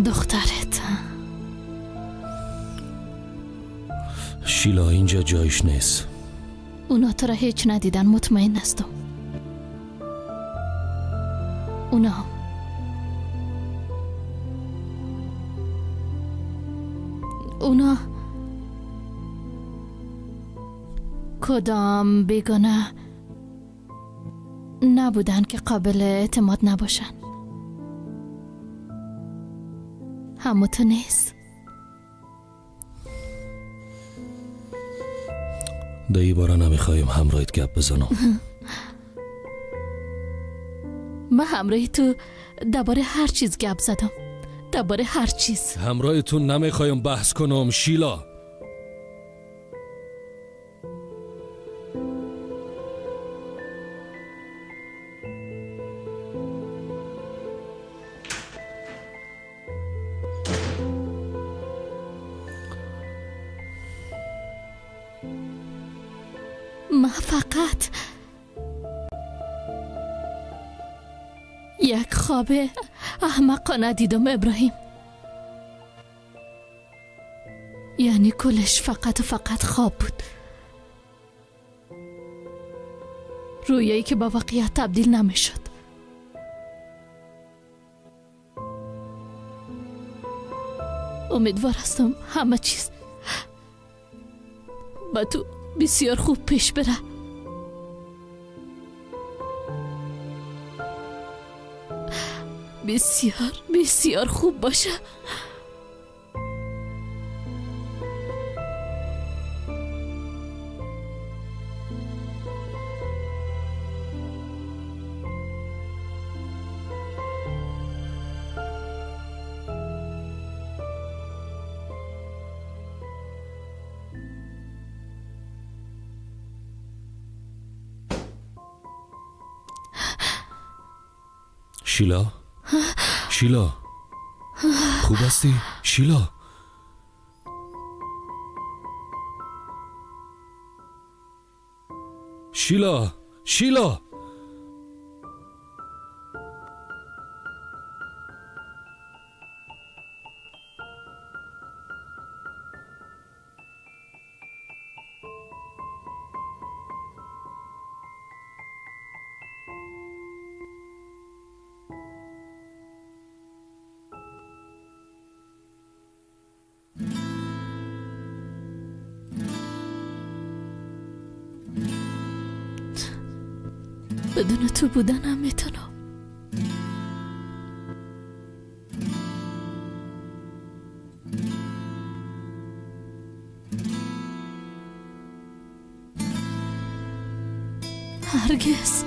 دخترت. شیلا اینجا جایش نیست. اونا تو را هیچ ندیدن، مطمئن هستم. اونا کدام بیگانه نبودن که قابل اعتماد نباشن. همه تو نیست. دایی بارا نمیخوایم همراهت گپ بزنم. من همراه تو درباره هر چیز گپ زدم، درباره هر چیز. همراهتون نمیخوایم بحث کنم شیلا. من فقط یک خواب احمقانه دیدم ابراهیم. یعنی کلش فقط و فقط خواب بود، رویایی که با واقعیت تبدیل نمیشد. امیدوار هستم همه چیز با تو بسیار خوب پیش بره. بسیار بسیار خوب باشه. شیلا؟ شیلا خوب هستی؟ شیلا شیلا شیلا بدون تو بودنم میتونم. هرگز.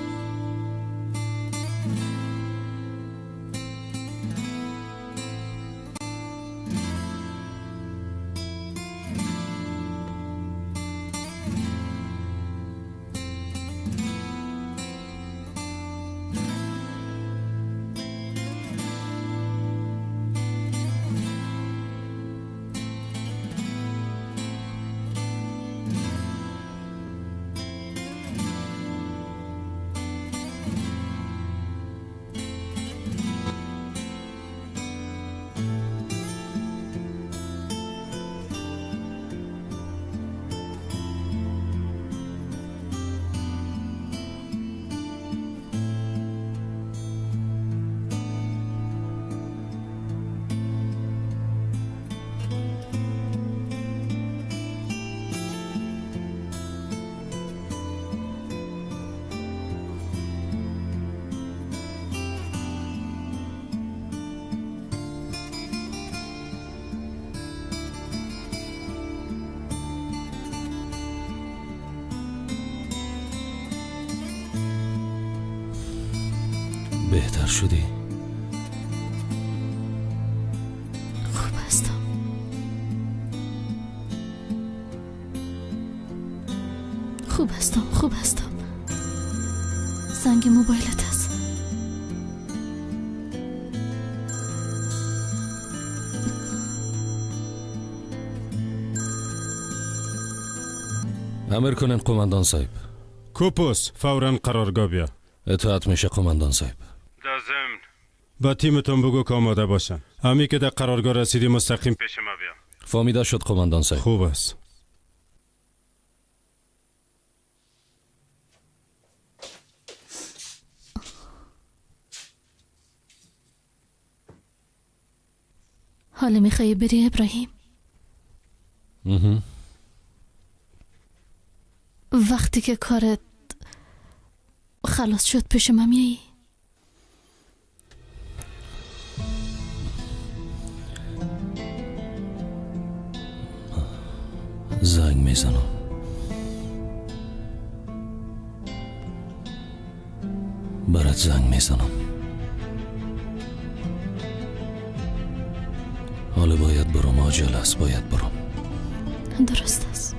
بهتر شدی؟ خوب هستم. خوب هستم. زنگ موبایلت هست. امر کنن قماندان صاحب. کوپوس فوراً قرارگاه بیا. اطاعت میشه قماندان صاحب. در ضمن با تیمتون بگو که آماده باشن. همی که در قرارگاه رسیدی مستقیم پیش ما بیا. فهمیده شد قماندان صاحب. خوب است. حالا میخوایی بری ابراهیم؟ وقتی که کارت خلاص شد پیش من میایی؟ زنگ میزنم. برات زنگ میزنم. حالا باید برم، عاجل است، باید برم. درست است.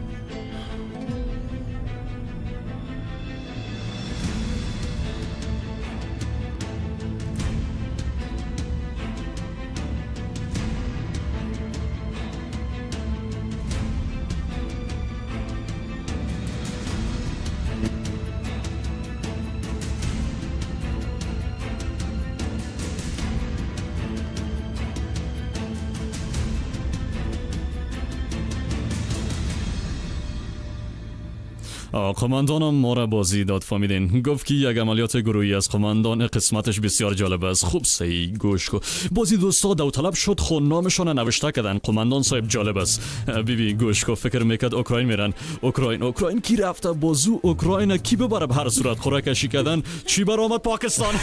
قماندانم ما را بازی داد فهمیدین. گفت که یک عملیات گروهی از قماندان قسمتش بسیار جالب است. خوب صحیح گوش کو. بازی دوستا داوطلب شد خو نامشون نوشته کردن. قماندان صاحب جالب است. بی گوش کو. فکر میکرد اوکراین میرن. اوکراین کی رفته بازو اوکراین کی ببره. به هر صورت خوراکشی کردن. چی برآمد؟ پاکستان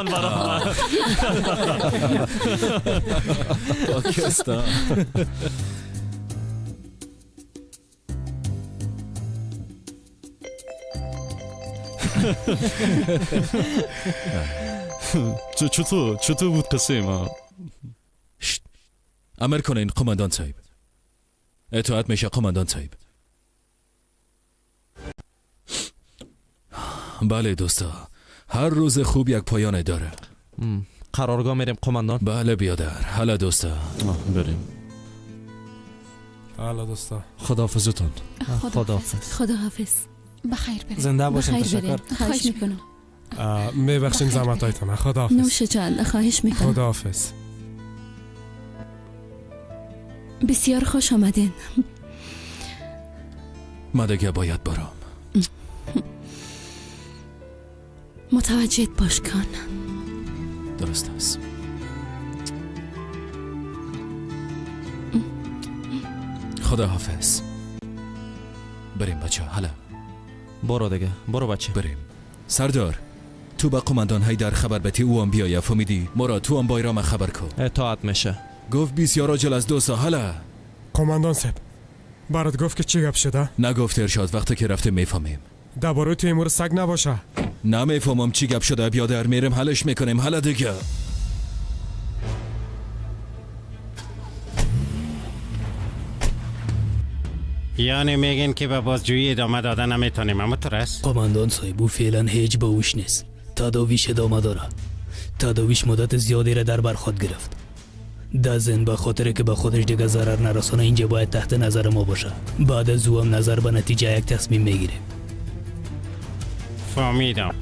برآمد. پاکستان. چطور بود قصه ما؟ امر کنین قماندان صاحب. اطاعت میشه قماندان صاحب. بله دوستا، هر روز خوب یک پایان داره. قرارگاه میریم قماندان. بله بیادر. حالا دوستا بریم. حالا دوستا خداحافظتون. خداحافظ. بخیر بریم. زنده باشین. تشکر. خواهش میکنم. میبخشیم زحمتایتون. خداحافظ. نوش جان. خواهش میکنم. خداحافظ. بسیار خوش آمدین. من دیگه باید برم. متوجه باش کن. درست است. خداحافظ. بریم بچه. حالا برو دیگه. برو بچه. بریم. سردار تو با قماندان هیدر خبر بتی او هم بیایه. فهمیدی؟ مراد تو هم بایرام خبر کو. اطاعت میشه. گفت بسیار عاجل از 2 سال. حالا قماندان صاحب برات گفت که چی گپ شده؟ نگفت ارشاد. وقتی که رفته میفهمیم. درباره تیمور سگ نباشه. نمیفهمم چی گپ شده. بیادر میریم حلش میکنیم. حالا دیگه یعنی میگین که به بازجویی ادامه دادن نمیتونیم. اما ترس قماندان صاحب او فعلا هیچ به اوش نیست. تداویش ادامه داره. تداویش مدت زیادی را در بر خود گرفت. دزن به خاطر که به خودش دیگه ضرر نرسانه اینجا باید تحت نظر ما باشه. بعد از او هم نظر به نتیجه یک تصمیم میگیریم. فهمیدم.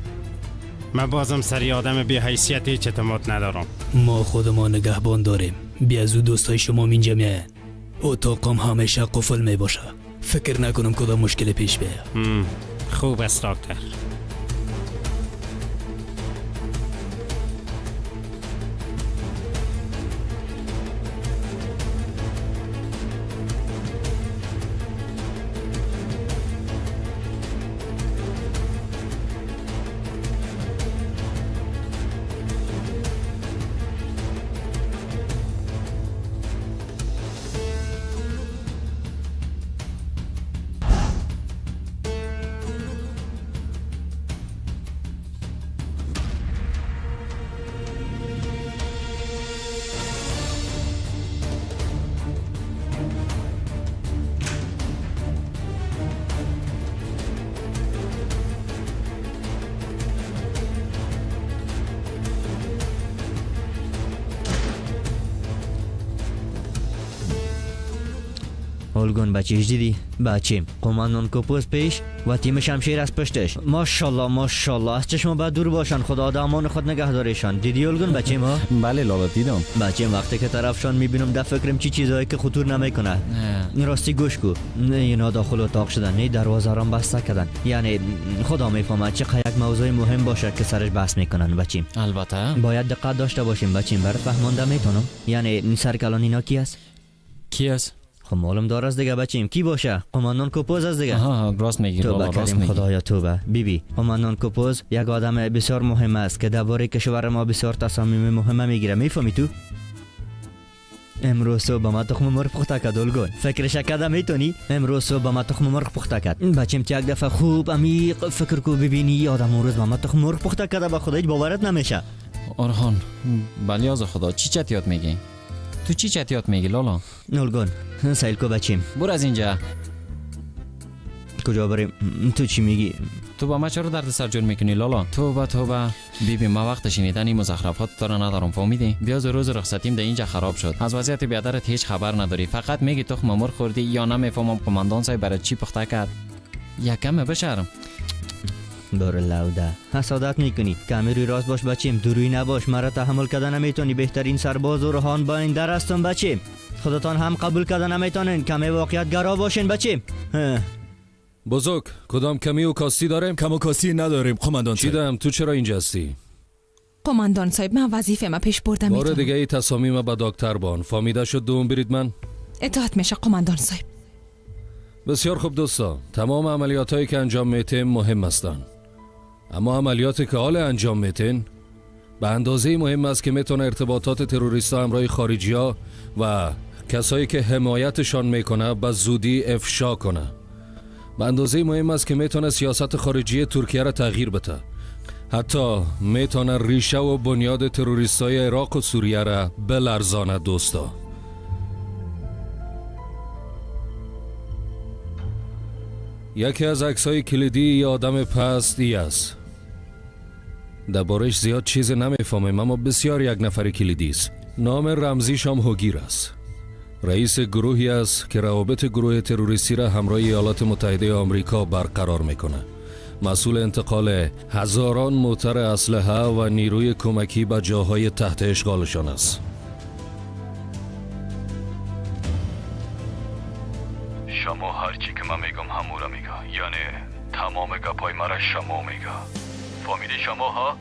من بازم سری آدم بی حیثیتی هیچ اعتماد ندارم. ما خود ما نگهبان داریم. بی از او دوستای شما اینجا میاین. اتاقم همیشه قفل می باشه. فکر نکنم کدام مشکل پیش بیاد. خوب است دکتر. اولگون بچهش دیدی؟ بچیم قماندان کوپوز پیش و تیم شمشیر از پشتش. ماشاءالله ماشاءالله، از چشم بعد دور باشن، خدا امان خود نگهدارشان. دیدی اولگون بچیم ها؟ بله لالا دیدم. بچیم وقتی که طرفشان میبینم ده فکرم چی چیزایی که خطور نمیکنه. راستی گوش کو، نه اینا داخل اتاق شدن، نه دروازه را بسته کردن. یعنی خدا میفهمه چه یک موضوع مهم باشه که سرش بحث میکنن بچیم. البته باید دقت داشته باشیم بچیم، برات فهمانده میتونم. یعنی سرکلان اینا کی است؟ کی است؟ خب معلوم دار است دیگه بچیم. کی باشه؟ قماندان کوپوز است دیگه. ها راست میگی توبه لالا، راست کریم میگی. خدایا توبه. بیبی قماندان کوپوز یک آدم بسیار مهم است که درباره کشور ما بسیار تصامیم مهم میگیره. میفهمی تو؟ امروز صبح ما تخم مرغ پخته کرد اولگون. فکرش کرده میتونی؟ امروز صبح ما تخم مرغ پخته کرد. بچیم یک دفعه خوب عمیق فکر کو ببینی آدم امروز ما تخم مرغ پخته کرده، به خدا هیچ باورت نمیشه. آرهان بلی از خدا چی چتیات میگی؟ تو چی چتیات میگی لالا؟ اولگون سیل کو بچیم. برو از اینجا. کجا بریم؟ تو چی میگی؟ تو با ما چرا درد سر جور میکنی لالا؟ توبه بیبی ما وقت شنیدن این مزخرفات تو را ندارم، فهمیدی؟ بیاز روز رخصتیم در اینجا خراب شد. از وضعیت بیادرت هیچ خبر نداری، فقط میگی تخم مرغ خوردی یا نمیفهمم قماندان صاحب برای چی پخته کرد. یکم بشرم. بار لوده حسادت میکنی. کمی روی راست باش بچیم، دروی نباش. مرا تحمل کردن نمیتونی. بهترین سرباز و روحان با این در هستم بچیم. خودتان هم قبول کردن نمیتونین. کمی واقعیت گرا باشین بچیم. بزرگ کدام کمی و کاستی داریم؟ کم و کاستی نداریم قماندان صاحب. چیدم تو چرا اینجا هستی؟ قماندان صاحب من وظیفه ما پیش بردم. بار دیگه ای تصامیم با دکتر بان فهمیده شد دوم برید من؟ اطاعت میشه قماندان صاحب. بسیار خوب دوستا، تمام عملیات هایی که انجام میتیم مهم هستند، اما عملیاتی که حال انجام میتین به اندازه مهم است که میتونه ارتباطات تروریستا همراه خارجی ها و کسایی که حمایتشان میکنه به زودی افشا کنه. به اندازه مهم است که میتونه سیاست خارجی ترکیه را تغییر بده. حتی میتونه ریشه و بنیاد تروریستای عراق و سوریه را بلرزانه دوستا. یکی از عکسای کلیدی ای آدم پست ای است. دربارش زیاد چیز نمیفهمم اما بسیار یک نفر کلیدی است. نام رمزیش هم هوگیر است. رئیس گروهی است که روابط گروه تروریستی را همراه ایالات متحده آمریکا برقرار میکنه. مسئول انتقال هزاران موتر اسلحه و نیروی کمکی به جاهای تحت اشغالشان است. شما هرچی که من میگم همو را میگه، یعنی تمام گپای مرا شما میگه. فهمیدی شما ها؟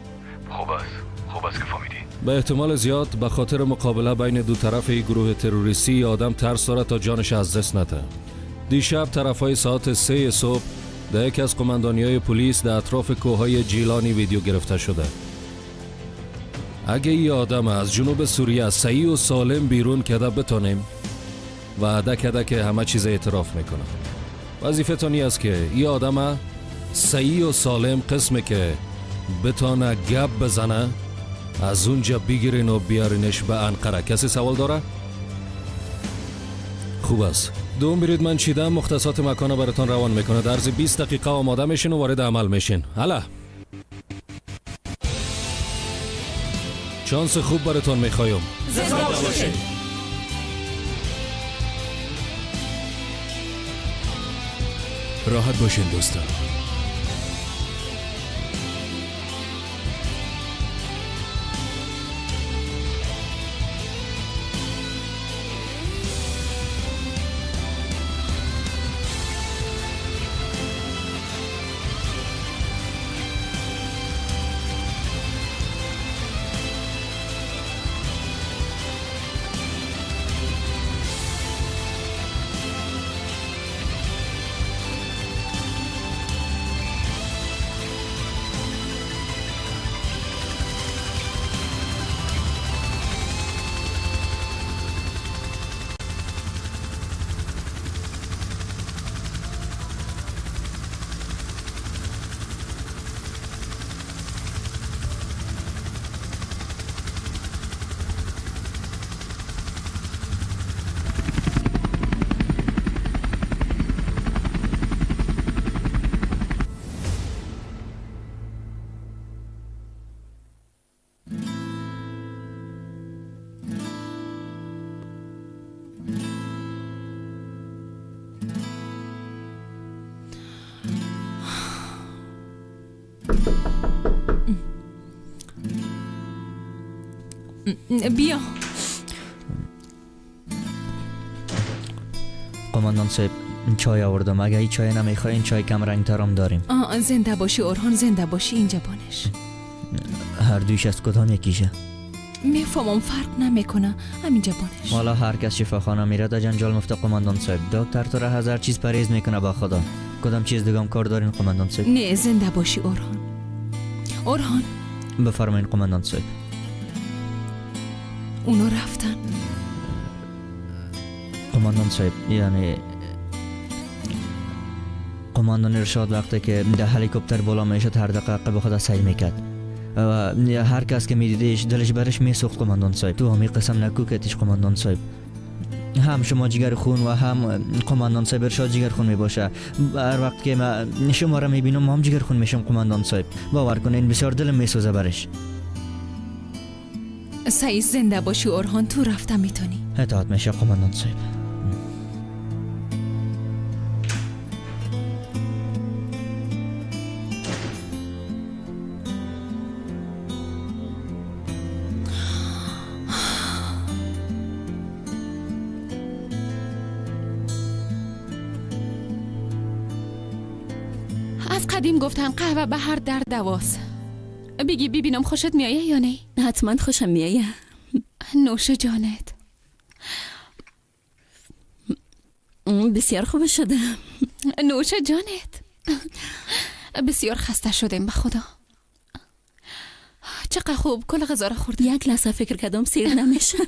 خوب است که فهمیدی. به احتمال زیاد به خاطر مقابله بین دو طرف این گروه تروریستی آدم ترس داره تا جانش از دست نده. دیشب طرفای ساعت 3 صبح در یکی از قماندانی‌های پلیس در اطراف کوههای جیلانی ویدیو گرفته شده. اگه این آدم از جنوب سوریه صحیح و سالم بیرون کده بتونیم وعده کده که همه چیز اعتراف میکنه. وظیفتانی است که این آدم صحیح و سالم قسمه که بتونه گپ بزنه از اونجا بگیرین و بیارینش به انقره. کسی سوال داره؟ خوب است. دوم برید من چیدم مختصات مکانه براتون روان میکنه. در عرض 20 دقیقه آماده میشین و وارد عمل میشین. حالا چانس خوب براتون میخوایم. زنده باشین. راحت باشین دوستان. بیا. قماندان صاحب چای آوردم. اگه هیچ چای نمیخواین چای کم رنگ ترم داریم. زنده باشی اورهان، زنده باشی. اینجا بانش. هر دویش از کدام یکیشه؟ میفهمم فرق نمیکنه. همینجا بانش. حالا هر کس شفاخانه میره در جنجال مفته قماندان صاحب. دکتر تو را هزار چیز پرهیز میکنه با خدا. کدام چیز دیگه کار دارین قماندان صاحب؟ نه زنده باشی اورهان. اورهان بفرمایین قماندان صاحب. اونو رفتن. قماندان صاحب یعنی قماندان ارشاد وقتی که در هلیکوپتر بالا میشد هر دقیقه به خدا سعی میکرد و هر کس که میدیدش دلش برش میسوخت قماندان صاحب. تو همی قسم نکو کتیش قماندان صاحب. هم شما جگر خون و هم قماندان صاحب ارشاد جگر خون میباشه. هر وقت که من شما را میبینم هم جگر خون میشم قماندان صاحب. باور کنین بسیار دلم میسوزه برش. سعی زنده باشی اورهان. تو رفتن میتونی. اطاعت میشه قماندان صاحب. از قدیم گفتن قهوه به هر درد دواست. بگی ببینم خوشت میایه یا نه؟ حتما خوشم میایه. نوش جانت. بسیار خوب شده. نوش جانت. بسیار خسته شدیم به خدا. چقدر خوب کل غذا را خوردم. یک لحظه فکر کردم سیر نمیشه.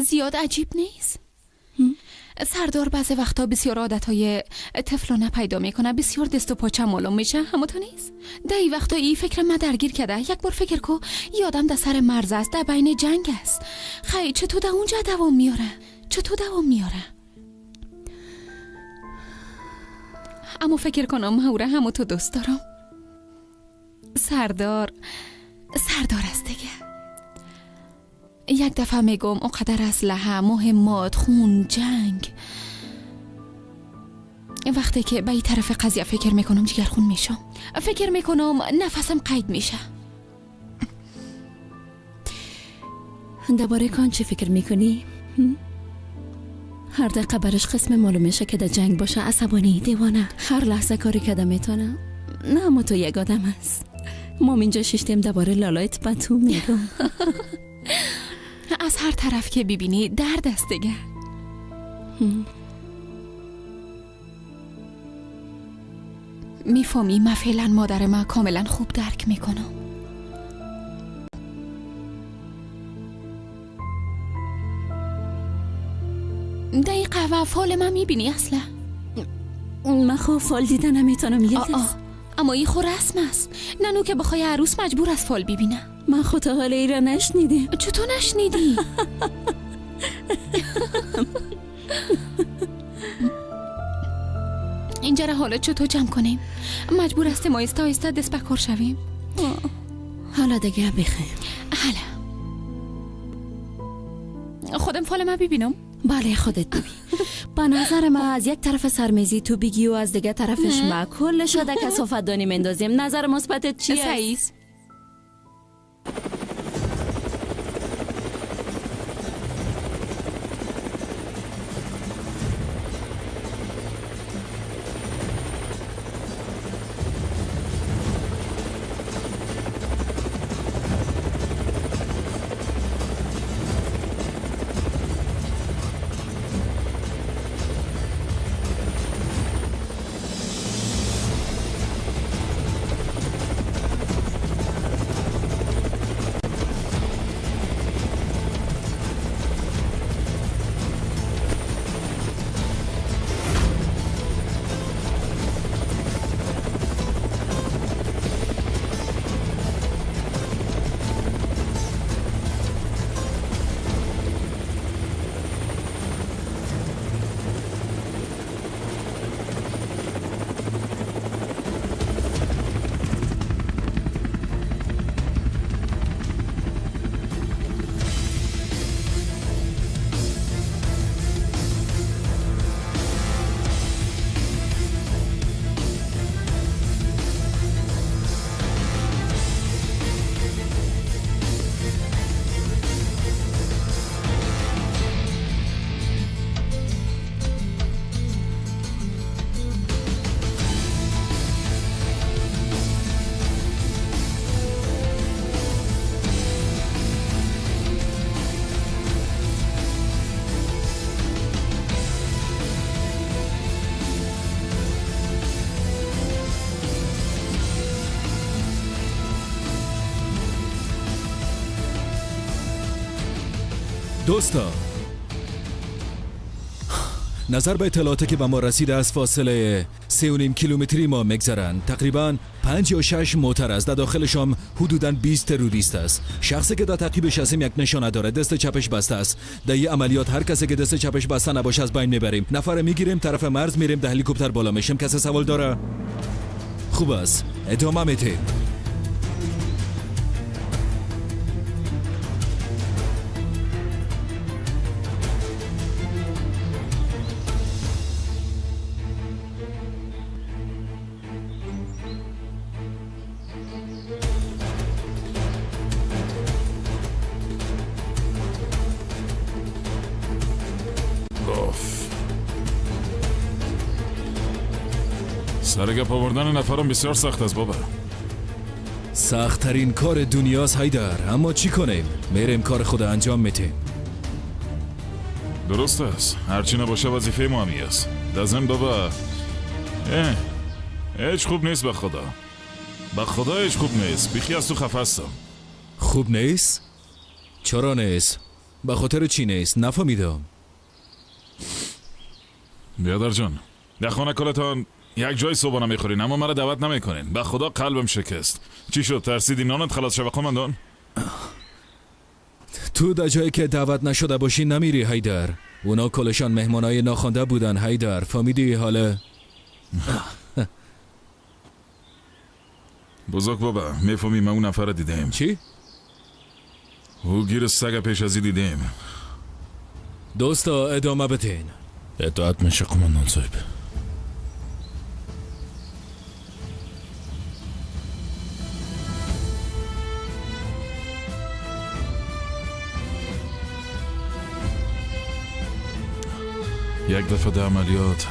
زیاد عجیب نیست. سردار بعضی وقتا بسیار عادتهای طفلانه پیدا میکنه. بسیار دست و پاچه معلوم میشه. همونطور نیست؟ در این وقتا این فکر من درگیر کرده. یک بار فکر کو یادم در سر مرز است، در بین جنگ است. خیلی چطور در اونجا دوام میاره؟ اما فکر کنم هوره همو تو دوست دارم. سردار است دیگه. یک دفعه میگم اونقدر اسلحه، مهمات، خون، جنگ. وقتی که به این طرف قضیه فکر میکنم جگر خون میشم. فکر میکنم نفسم قید میشه. درباره کان چی فکر میکنی؟ هر دقیقه برش قسم معلوم میشه که در جنگ باشه. عصبانی، دیوانه، هر لحظه کاری کده میتونه. نه اما تو یک آدم هست. ما اینجا ششتیم درباره لالایت به تو میگم. از هر طرف که ببینی درد است دیگه. میفهمی من فعلا مادر من کاملا خوب درک میکنم. دقیقه و فال من میبینی اصلا؟ من خوب فال دیدن نمیتونم یک اما این خو رسم است. ننو که بخوای عروس مجبور از فال ببینه. من خود حال ای را نشنیدیم. چطور نشنیدی؟ اینجا را حالا چطور جمع کنیم؟ مجبور هستیم آیسته آیسته دست به کار شویم. حالا دیگه بخیر. خودم فال من ببینم؟ بله خودت ببین. با نظر من از یک طرف سرمیزی تو بگی و از دیگه طرفش ما کل شده کثافت دانی مندازیم. نظر مثبتت چیه؟ سعیز دوستا، نظر به اطلاعاتی که به ما رسیده از فاصله 3.5 کیلومتری ما میگذرند. تقریبا 5 یا 6 موتر است. در داخلش هم حدوداً 20 تروریست است. شخصی که در تعقیبش هستیم یک نشانه داره، دست چپش بسته است. در این عملیات هر کسی که دست چپش بسته نباشه از بین میبریم. نفر میگیریم، طرف مرز میریم، در هلیکوپتر بالا میشیم. کسی سوال داره؟ خوب است، ادامه میدیم. سرگپ آوردن نفرم بسیار سخت است بابا. سخت ترین کار دنیاست حیدر، اما چی کنیم؟ میریم کار خود انجام میدیم. درست است، هرچی نباشه وظیفه ما همی است. در ضمن بابا هیچ خوب نیست. به خدا هیچ خوب نیست. بیخی از تو خفه هستم. خوب نیست؟ چرا نیست؟ به خاطر چی نیست؟ نفهمیدم. بیادر جان، در خانه کلتان یک جای صبحانه میخورین اما مرا دعوت نمیکنین. به خدا قلبم شکست. چی شد؟ ترسیدی نانت خلاص شود قماندان؟ تو در جایی که دعوت نشده باشی نمیری حیدر. اونا کلشان مهمانای ناخوانده بودن حیدر، فهمیدی حاله؟ بزرگ بابا، میفهمی ما اون نفر دیدیم. چی؟ او گیر سگ پیش ازی دیدیم. دوستا ادامه بدین. اطاعت میشه قماندان صاحب. یک دفعه در عملیات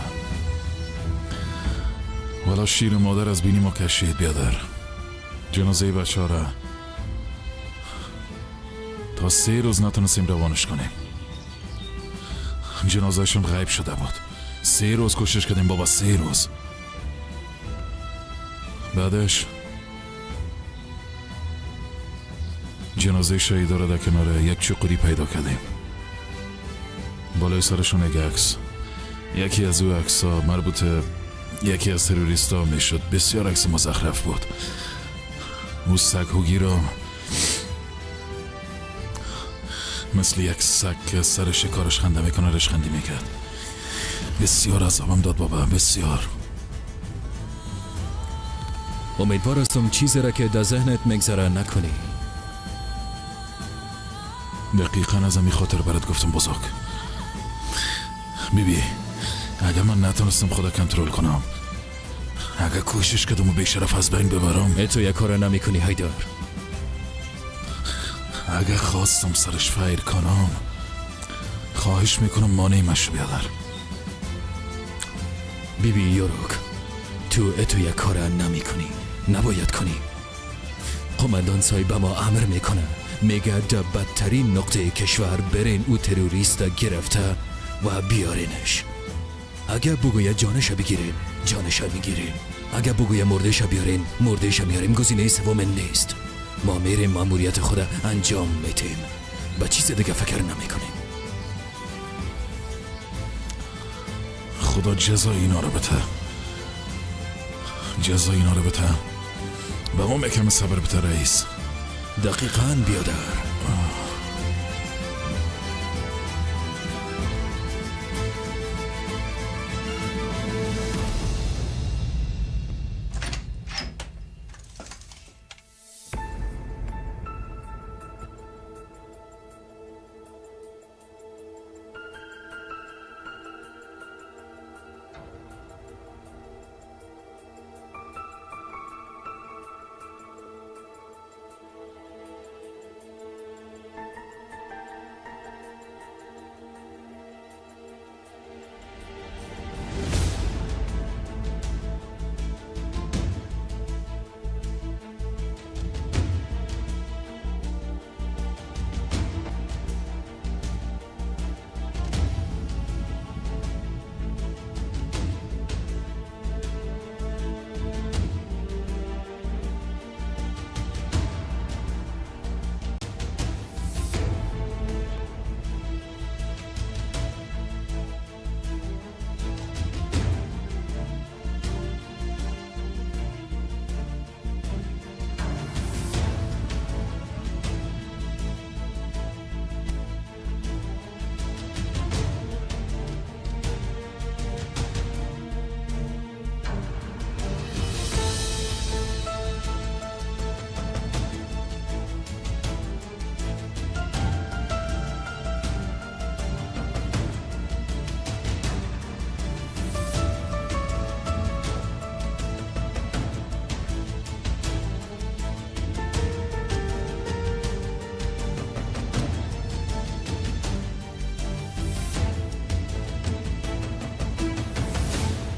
والا شیر مادر از بینی ما کشید بیادر. جنازه بچه ها را تا 3 روز نتونستیم روانش کنیم. جنازهشون غیب شده بود. 3 روز کوشش کردیم بابا، 3 روز. بعدش جنازه شهیدا را در کنار یک چوقوری پیدا کردیم. بالای سرشون یک عکس. یکی از او عکس‌ها مربوط یکی از تروریستا میشد. بسیار عکس مزخرف بود. او سگ هوگی را مثل یک سگ که سر شکارش خنده میکنه رشخندی میکرد. بسیار عذابم داد بابا، بسیار. امیدوار هستم چیزی را که در ذهنت میگذره نکنی. دقیقا از همین خاطر برات گفتم بزرگ. بیبی، اگر من نتونستم خدا کنترل کنم، اگر کوشش کردم و بیشرف از بین ببرم، تو یک کار نمی کنی حیدر. اگر خواستم سرش فیر کنم، خواهش میکنم مانعی مشو بیادر. بیبی یوروک، تو یک کار نمی کنی، نباید کنی. قماندان صاحب ما امر میکنه، میگه در بدترین نقطه کشور برین او تروریست گرفته و بیارینش. اگر بگویه جانش بگیرین، جانش میگیرین. اگر بگویه مردش بیارین، مردش میاریم. گزینه سوم نیست. ما میریم ماموریت خود انجام میدیم. به چیز دیگه فکر نمیکنیم. خدا جزای اینا رو بده. جزای اینا رو بده. به ما میکرم صبر بده رئیس. دقیقاً بیادر.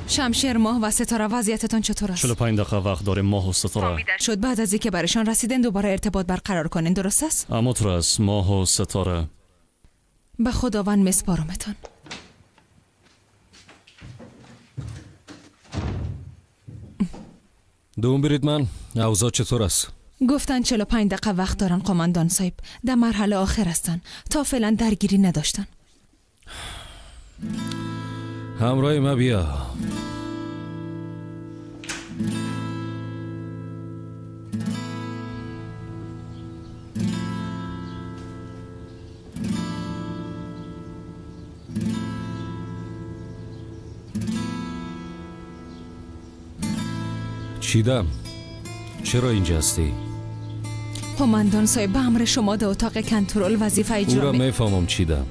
شمشیر، ماه و ستاره وضعیتتان چطور است؟ 45 دقیقه وقت داریم ماه و ستاره. شد بعد از اینکه برشان رسیدن دوباره ارتباط برقرار کنین، درست است؟ اما ترس ماه و ستاره. به خداوند میسپارمتان. دوم برید من اوضاع چطور است؟ گفتن 45 دقیقه وقت دارن قماندان صاحب. در مرحله آخر هستن. تا فعلا درگیری نداشتن. همراه ما بیا. چیدم چرا اینجا هستی؟ قماندان صاحب به امر شما در اتاق کنترل وظیفه او اجرا را میفهمم چیدم.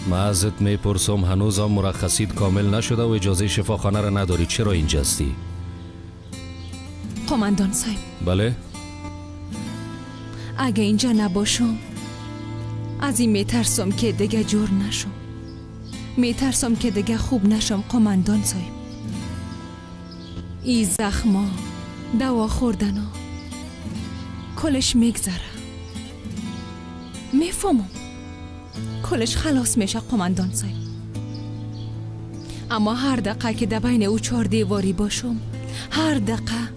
من ازت میپرسم هنوز هم مرخصیت کامل نشده و اجازه شفاخانه را نداری، چرا اینجا هستی؟ قماندان صاحب بله؟ اگه اینجا نباشم از این میترسم که دیگه جور نشم. میترسم که دیگه خوب نشم قماندان صاحب. ای زخما، دوا خوردنا کلش میگذره. میفهمم کلش خلاص میشه قماندان صاحب، اما هر دقیقه که در بین او 4 دیواری باشم، هر دقیقه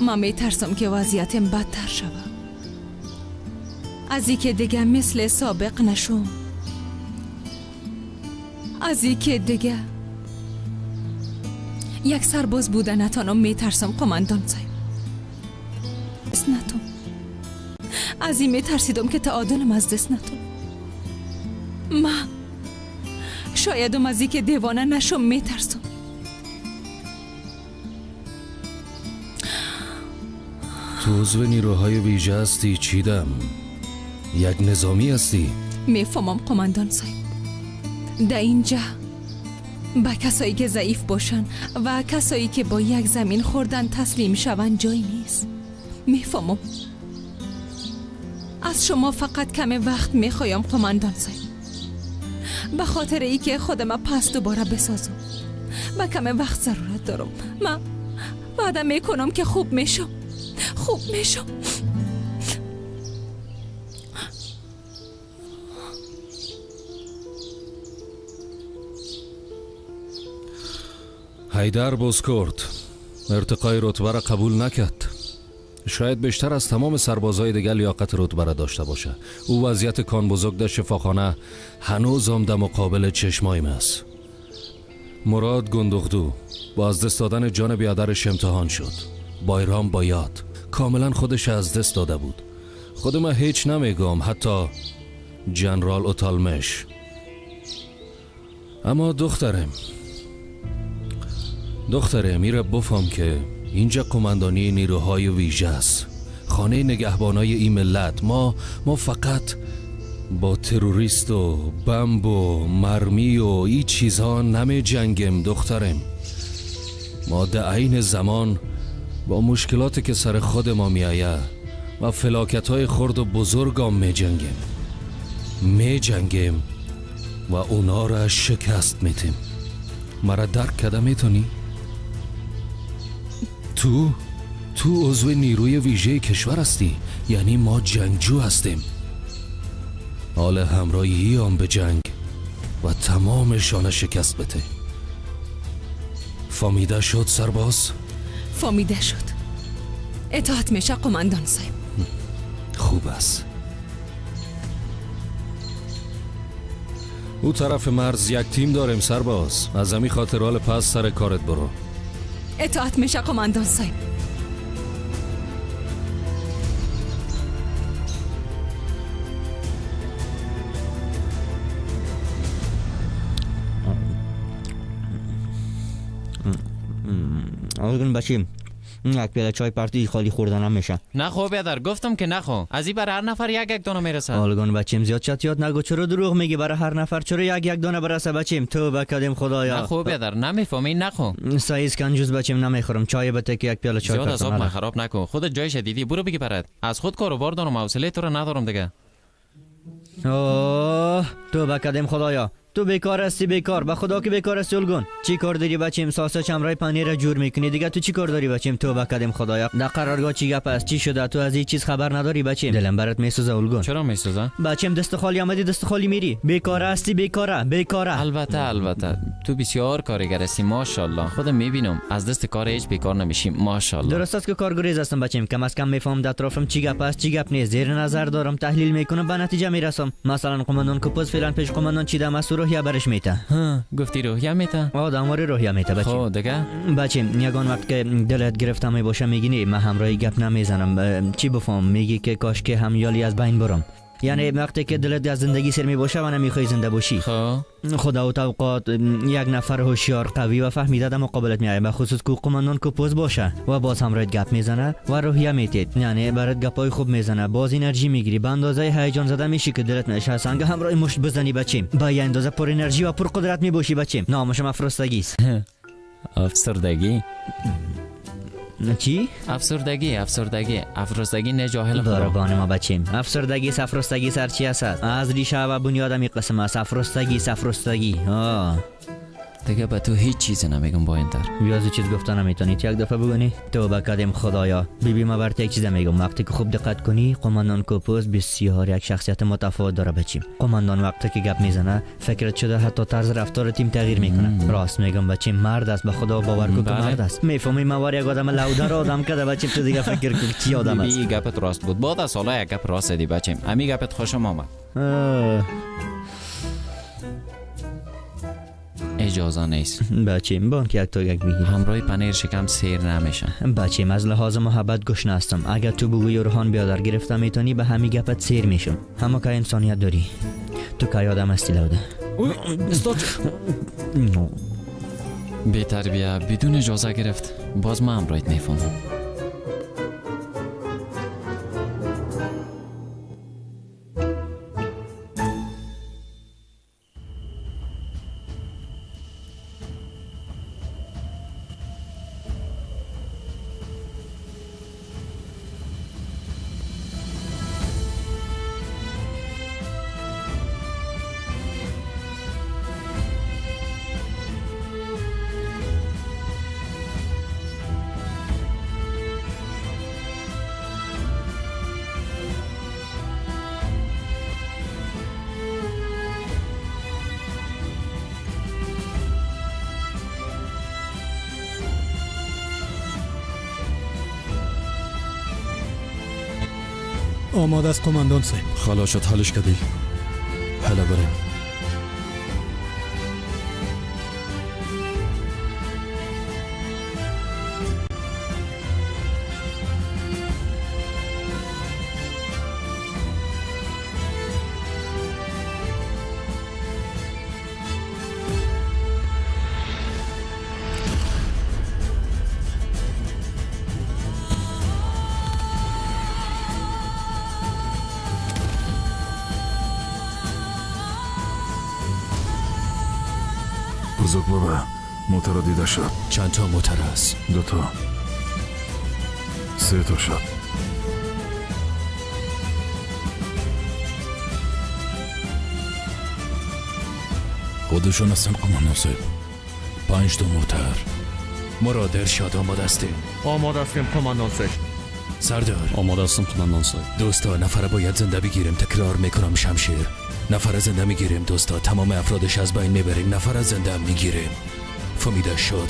من میترسم که وضعیتم بدتر شود. از این که دیگه مثل سابق نشم، از این که دیگه یک سرباز بودن نتانم میترسم قماندان صاحب. دست نتون. از این میترسیدم که تعادلم از دست نتون. من شایدم از این که دیوانه نشم میترسم. تو عضو نیروهای ویژه هستی چیدم. یک نظامی هستی. میفهمم قماندان صاحب. در اینجا با کسایی که ضعیف باشن و کسایی که با یک زمین خوردن تسلیم شون جایی نیست. میفهمم. از شما فقط کم وقت میخوایم قماندان صاحب، به خاطر ای که خودم پس دوباره بسازم. با کم وقت ضرورت دارم. من وعده میکنم که خوب میشم. خوب میشم. حیدر بزکرد ارتقای رتبه را قبول نکرد. شاید بیشتر از تمام سربازهای دیگر لیاقت رتبه را داشته باشه. او وضعیت کان بزرگ در شفاخانه هنوز هم در مقابل چشمایم است. مراد گندخدو با از دست دادن جان بیادرش امتحان شد. بایرام بایاد کاملا خودش از دست داده بود. خود من هیچ نمیگم، حتی جنرال اوتالمش. اما دخترم میره بفهم که اینجا قماندانی نیروهای ویژه است، خانه نگهبانای این ملت. ما فقط با تروریست و بمب و مرمی و این چیزها نمی جنگیم دخترم. ما در عین زمان با مشکلاتی که سر خود ما می آید و فلاکت‌های خرد و بزرگ هم می جنگیم و اونا را شکست میتیم. مرا درک کرده میتونی؟ تو عضو نیروی ویژه کشور هستی، یعنی ما جنگجو هستیم. حال همراهی هم به جنگ و تمامشان شکست بده. فهمیده شد سرباز؟ فهمیده شد. اطاعت میشه قماندان صاحب. خوب است. او طرف مرز یک تیم داریم سرباز. از همین خاطر حال پس سر کارت برو. اطاعت میشه قماندان صاحب. آقایون بچیم یک پیاله چای پارتی خالی خوردن هم میشه. نخو بیادر، گفتم که نخو. از این برای هر نفر یک دانه میرسه. آلگون بچیم زیاد چت یاد نگو. چرا دروغ میگی؟ برای هر نفر چرا یک دانه برسه بچیم؟ تو بکدیم خدایا. نخو بیادر، نمیفهمی. نخو. سایز کنجوز بچیم، نمیخورم. چای بده که یک پیاله چای. زیاد حساب من خراب نکن. خودت جایش دیدی، برو بگی برات. از خود کارو بار دارم، حوصله تو رو ندارم دیگه. اوه توبه کردیم خدایا. تو بیکار هستی بیکار. به خدا که بیکار هستی الگون. چی کار داری بچیم؟ ساساج همراه پنیر جور میکنی دیگه. تو چی کار داری بچیم؟ توبه کردیم خدایا. در قرارگاه چی گپ است؟ چی شده؟ تو از این چیز خبر نداری بچیم؟ دلم برات میسوزه الگون. چرا میسوزه؟ بچیم دست خالی آمدی دست خالی میری. بیکار هستی بیکاره. البته تو بسیار کارگر هستی ماشاءالله. خودم میبینم از دست کار هیچ بیکار نمیشیم ماشاءالله. درست است که کارگریز هستم بچیم. کم از کم میفهمم در اطرافم چی گپ است چی گپ نیست. زیر نظر دارم تحلیل میکنم به نتیجه میرسم. مثلا قماندان کپوز فعلا پیش قماندان چی دم است روحیه برش میته. ها گفتی روحیه میته؟ آدمواری روحیه میته بچیم. خب دیگه بچیم یگان وقت که دلت گرفته می باشه میگی من همراهی گپ نمیزنم. چی بفهم؟ میگی که کاش که همیالی از بین برم. یعنی وقتی که دلت از زندگی سر می باشه و نمیخوای زنده باشی. خدا و توقعات یک نفر هوشیار قوی و فهمیده در مقابلت میاد، به خصوص که قماندان کپوز باشه و باز همراهت گپ میزنه و روحیه میتید، یعنی برات گپای خوب میزنه، باز انرژی میگیری، به اندازه هیجان زده میشی که دلت میشه سنگ همراه مشت بزنی بچیم. با این اندازه پر انرژی و پر قدرت میباشی بچیم. نامش افسردگی است. افسردگی؟ چی؟ افسردگی نه جاهل خدا. قربان ما بچیم. افسردگی سر چی است؟ از ریشه و بنیاد می قسم است. افسردگی. دیگه به تو هیچ چیزی نمیگم با این تر. بیازو چیز گفتن نمیتونید یک دفعه بگونی؟ توبه کردیم خدایا. بیبی ما برات یک چیز میگم، وقتی که خوب دقت کنی قماندان کپوز بسیار یک شخصیت متفاوت داره بچیم. قماندان وقتی که گپ میزنه فکرت شده حتی طرز رفتار تیم تغییر میکنه. راست میگم بچیم، مرد است، به خدا باور کن که مرد است. میفهمی موار یک آدم لودر آدم کرده بچیم. تو دیگه فکر کن کی آدم است. بیبی گپت راست بود. بعد از سالا یک گپ راست دی بچیم. امی گپت خوشم آمد. اجازه نیست بچیم. بان که یک تا یک بگیر همراه پنیر شکم سیر نمیشه. بچیم از لحاظ محبت گشنه هستم. اگر تو بگوی روحان بیادر گرفته میتونی به همین گپت سیر میشم. همه که انسانیت داری. تو که آدم هستی لوده. بی تربیه بدون اجازه گرفت. باز ما همراهت میفهمم. آماده است قماندان صاحب. خلا شد حلش کردی. حالا بریم. بزرگ بابا، موتر را دیده شد. چند تا موتر است؟ 2 تا 3 تا شد. خودشون هستن قماندان صاحب. 5 تا موتر. مراد ارشاد آماده هستیم. آماده هستیم قماندان صاحب. سردار آماده هستم قماندان صاحب. دوستا نفر باید زنده بگیریم. تکرار میکنم شمشیر. نفر زنده میگیریم دوستا. تمام افرادش از بین میبریم. نفر زنده میگیریم. فهمیده شد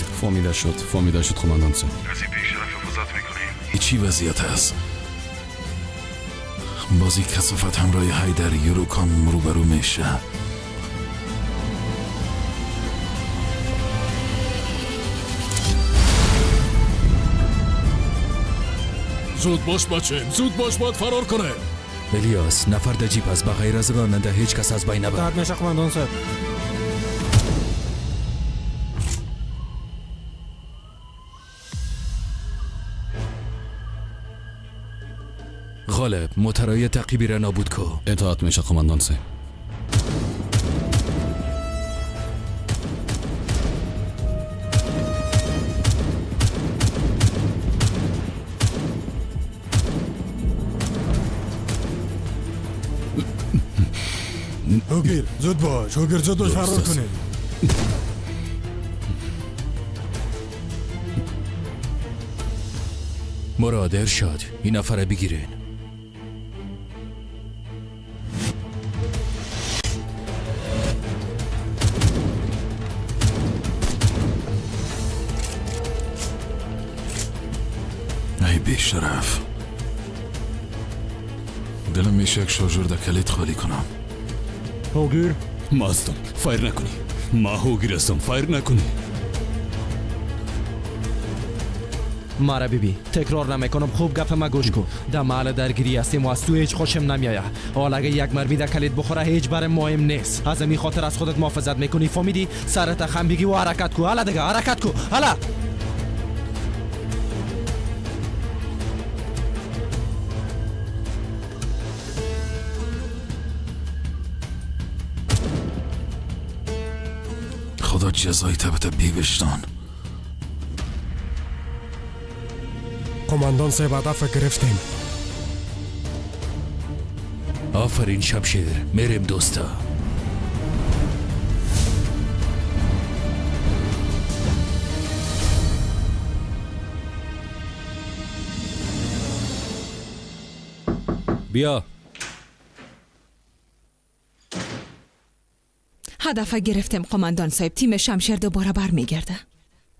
قماندان صاحب. از این پیشرفت حفاظت میکنیم. این چی وضعیت هست؟ بازی کثافت همراه حیدر یوروکان روبرو میشه. زود باش بچه، زود باش، باید فرار کنه. الیاس، نفر در جیپ است. بغیر از راننده هیچ کس از بین نبر. درد میشه قماندان صاحب. غالب، موترهای تعقیبی را نابود کو. اطاعت میشه قماندان صاحب. شوگیر زود باش فرار کنید. مراد ارشاد این نفره بگیرین. ای بیشرف، دلم میشه یک شارژور در کلید خالی کنم. هوگیر ما هستم، فایر نکنی. ما هوگیر هستم، فایر نکنی. مارا بیبی تکرار نمیکنم، خوب گپ ما گوش کن. در محل درگیری هستیم و از تو هیچ خوشم نمیایه. حالا اگه یک مرمی در کلید بخوره هیچ برم مهم نیست. از این خاطر از خودت محافظت میکنی، فهمیدی؟ سرت خم بگی و حرکت کو. حالا دیگه حرکت کو. حالا خدا جزایی تبت بیوشتان. قماندان صاحب هدف گرفتیم. آفرین شمشیر، میریم دوستا. بیا. هدف گرفتیم قماندان صاحب. تیم شمشیر دوباره برمیگرده.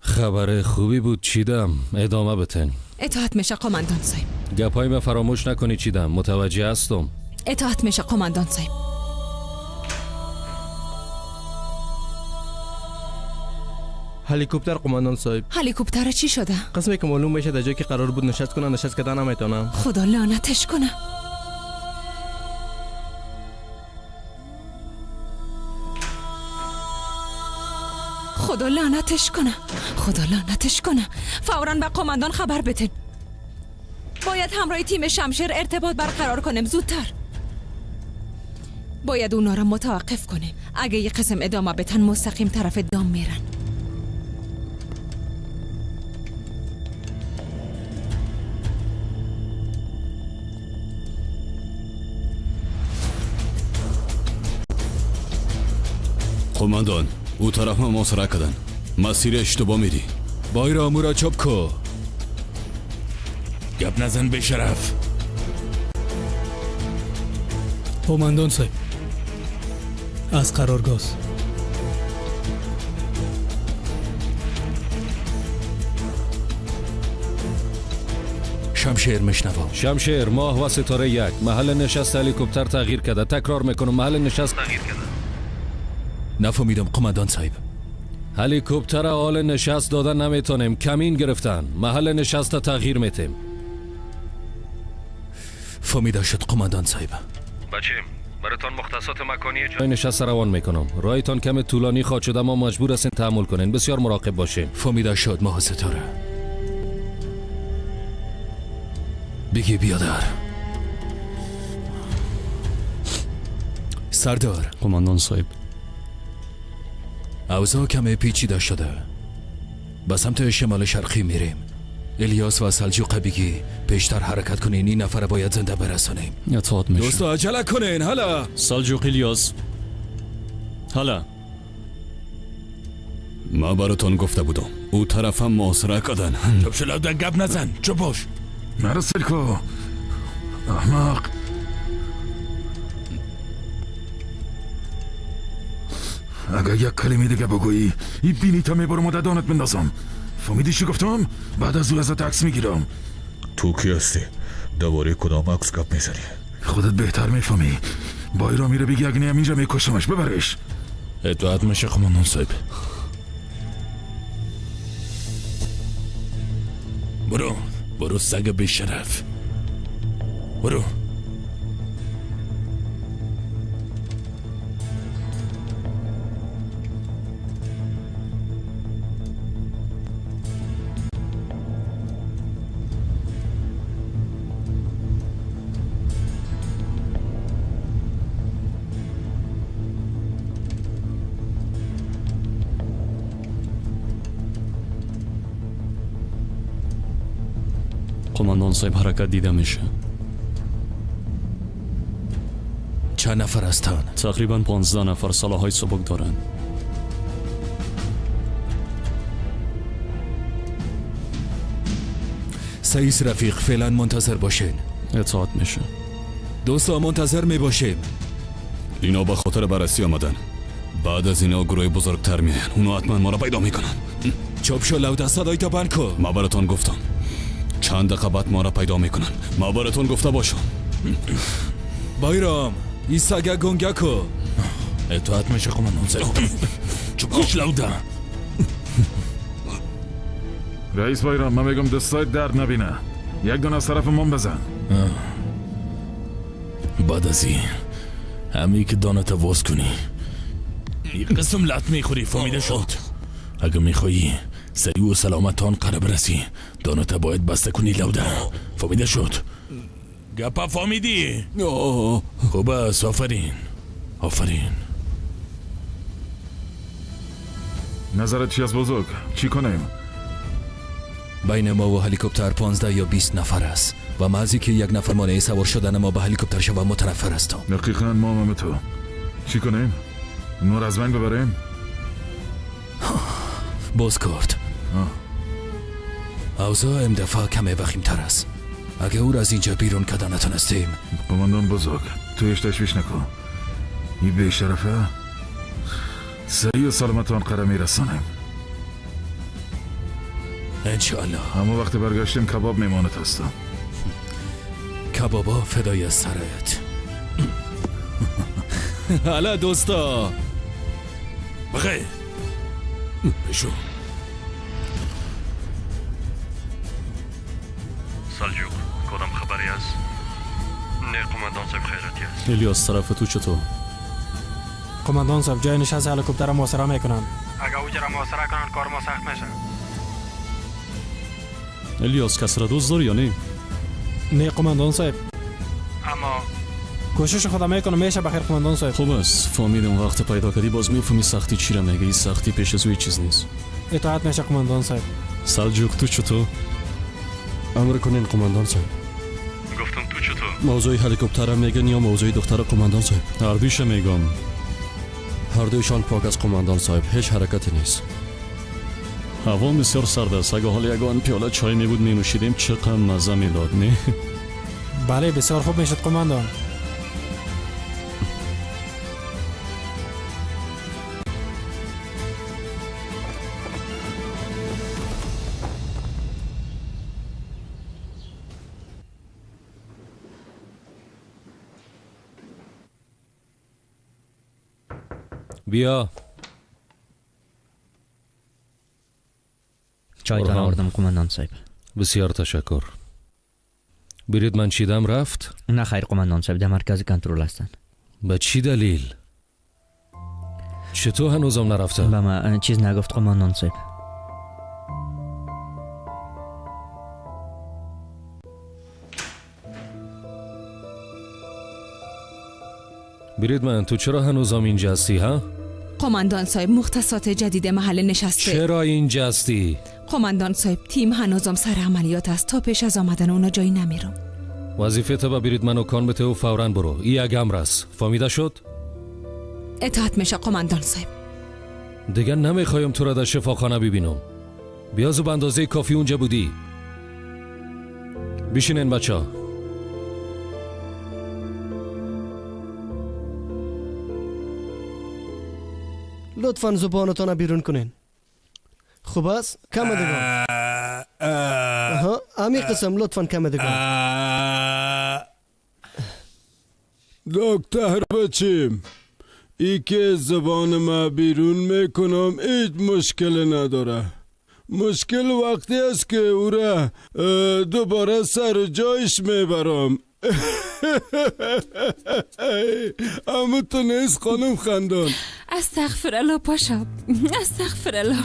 خبر خوبی بود چیدم. ادامه بتن. اطاعت میشه قماندان صاحب. گپای من فراموش نکنی چیدم. متوجه هستم. اطاعت میشه قماندان صاحب. هلیکوپتر قماندان صاحب. هلیکوپتر چی شده؟ قسمی که معلوم میشه در جایی که قرار بود نشست کنه نشست کردن نمیتونم. خدا لعنتش کنه. خدا لعنتش کنه. خدا لعنتش کنه. فوراً به قماندان خبر بده. باید همراه تیم شمشیر ارتباط برقرار کنیم زودتر. باید اونا را متوقف کنیم. اگه یک قسم ادامه بتن مستقیم طرف دام میرن. قماندان او طرف ما محاصره کردن. مسیر اشتباه میری. بایر امورا چپ کو. گپ نزن به شرف. قماندان صاحب از قرارگاه. شمشیر مشنوام. شمشیر، ماه و ستاره یک. محل نشست هلیکوپتر تغییر کرده. تکرار میکنم، محل نشست تغییر کرده. نفهمیدم قماندان صاحب. هلیکوپتر حال نشست دادن نمیتونیم، کمین گرفتن. محل نشست تغییر میتیم. فهمیده شد قماندان صاحب. بچیم براتون مختصات مکانی جای نشست روان میکنم. رایتان کم طولانی خواهد شد اما مجبور هستین تحمل کنین. بسیار مراقب باشین. فهمیده شد ماه ستاره. بگی بیادر. سردار. قماندان صاحب اوضاع کم پیچیده شده. به سمت شمال شرقی میریم. الیاس و سلجوق بگی پیشتر حرکت کنین. این نفر باید زنده برسانیم. اطاعت میشه. دوستا عجله کنین. حالا سلجوق الیاس. حالا ما براتون گفته بودم او طرف هم محاصره کردن. چپ شلو در گپ نزن. چپ باش. نرسل کو احمق. اگر یک کلمه دیگه بگویی این بینی تا میبارم و دانت بندازم. فهمیدی چی گفتم؟ بعد از او ازت عکس میگیرم. تو کی هستی؟ دوباره کدام عکس گپ میزنی؟ خودت بهتر میفهمی. بایرا میره بگی اگه نیم اینجا میکشمش. ببرش. اطاعت میشه قماندان صاحب. برو سگ بیشرف. برو. قماندان صاحب حرکت دیده میشه. چند نفر هستند؟ تقریبا 15 نفر سلاح‌های سبک دارن. سعیس رفیق فعلا منتظر باشین. اطاعت میشه. دوستا منتظر میباشیم. اینا به خاطر بررسی آمدن. بعد از اینا گروه بزرگتر میان. اونا حتما ما را پیدا میکنن. چوب شو لوده، صدایتو بند کن. ما براتون گفتم چند دقیقه بعد ما را پیدا میکنن. ما براتون گفته باشم. بایرام این سگه گنگه کو. اطاعت میشه قماندان صاحب. چوبش لوده. رئیس بایرام من میگم دستایت درد نبینه. یک دونه از طرف من بزن. بعد از این همی که دانت واز کنی این قسم لط میخوری، فهمیده شد؟ اگه میخوایی سریع و سلامتان قرار برسی دانت باید بسته کنی لوده، فهمیده شد؟ گپا فهمیدی؟ خوب است، آفرین آفرین. نظرت چی از بزرگ؟ چی کنیم؟ بین ما و هلیکوپتر 15 یا 20 نفر است و محضی که یک نفر مانع سوار شدن ما به هلیکوپتر شود متنفر هستم. دقیقاً ما هم تو. چی کنیم؟ نور از بین ببریم؟ باز کرد. اوضاع ام دفعه کمی وخیم‌تر است. اگه او را از اینجا بیرون کردن نتونستیم. قماندان بزرگ تویش تشویش نکن. این به شرفه سریع و سلامتان قرار میرسانیم. انشاءالله. اما وقتی برگشتیم کباب میمانت هستم. کبابا فدای سرت. حالا دوستا بخیر بشو. سلجوق کدام خبری است؟ نه قماندان صاحب خیراتی است. الیاس طرف تو چطور؟ قماندان صاحب جای نشست هلیکوپتر محاصره میکنن. اگه اوجه را محاصره کنن کار ما سخت میشه. الیاس کس را دوست داری یا نه؟ نه قماندان صاحب، اما کوشش خودم میکنم. میشه بخیر قماندان صاحب. خوب است، فهمیدم وقت پیدا کردی باز میفهمی سختی چی را میگه. این سختی پیش از او چیز نیست. اطاعت میشه قماندان صاحب. سلجوق تو چطور؟ امر کنین قماندان صاحب. گفتم تو چطور؟ موضوع هلیکوپتر میگن یا موضوع دختر قماندان صاحب؟ هر دویش میگم. هر دویشان پاک از قماندان صاحب، هیچ حرکتی نیست. هوا بسیار سرد است. اگه حال یگان پیاله چای میبود مینوشیدیم چقدر مزه میداد نه؟ بله بسیار خوب میشد قماندان. بیا. چایتان آوردم قماندان صاحب. بسیار تشکر. برید من چیدم رفت؟ نه خیر قماندان صاحب، در مرکز کنترل هستن. به چی دلیل؟ چطور هنوزم نرفته؟ به ما چیز نگفت قماندان صاحب. برید من تو چرا هنوزم اینجا هستی ها؟ قماندان صاحب مختصات جدید محل نشسته. چرا اینجا هستی؟ قماندان صاحب تیم هنوزم سر عملیات است. تا پیش از آمدن اونا جایی نمیرم. وظیفه تا برید منو کان بته و فوراً برو. ای یک امر است. فهمیده شد؟ اطاعت میشه قماندان صاحب. دیگه نمیخوایم تو را در شفاخانه ببینم. بیازو به اندازه کافی اونجا بودی. بشینین بچه. لطفاً زبانتان بیرون کنین. خوب است؟ کم دیگه. امی قسم لطفاً کم دیگه. دکتر بچیم ای که زبان ما بیرون میکنم هیچ مشکل نداره. مشکل وقتی است که او را دوباره سر جایش میبرم. اما تو نیست خانم خندان. استغفرالله پاشا، استغفرالله.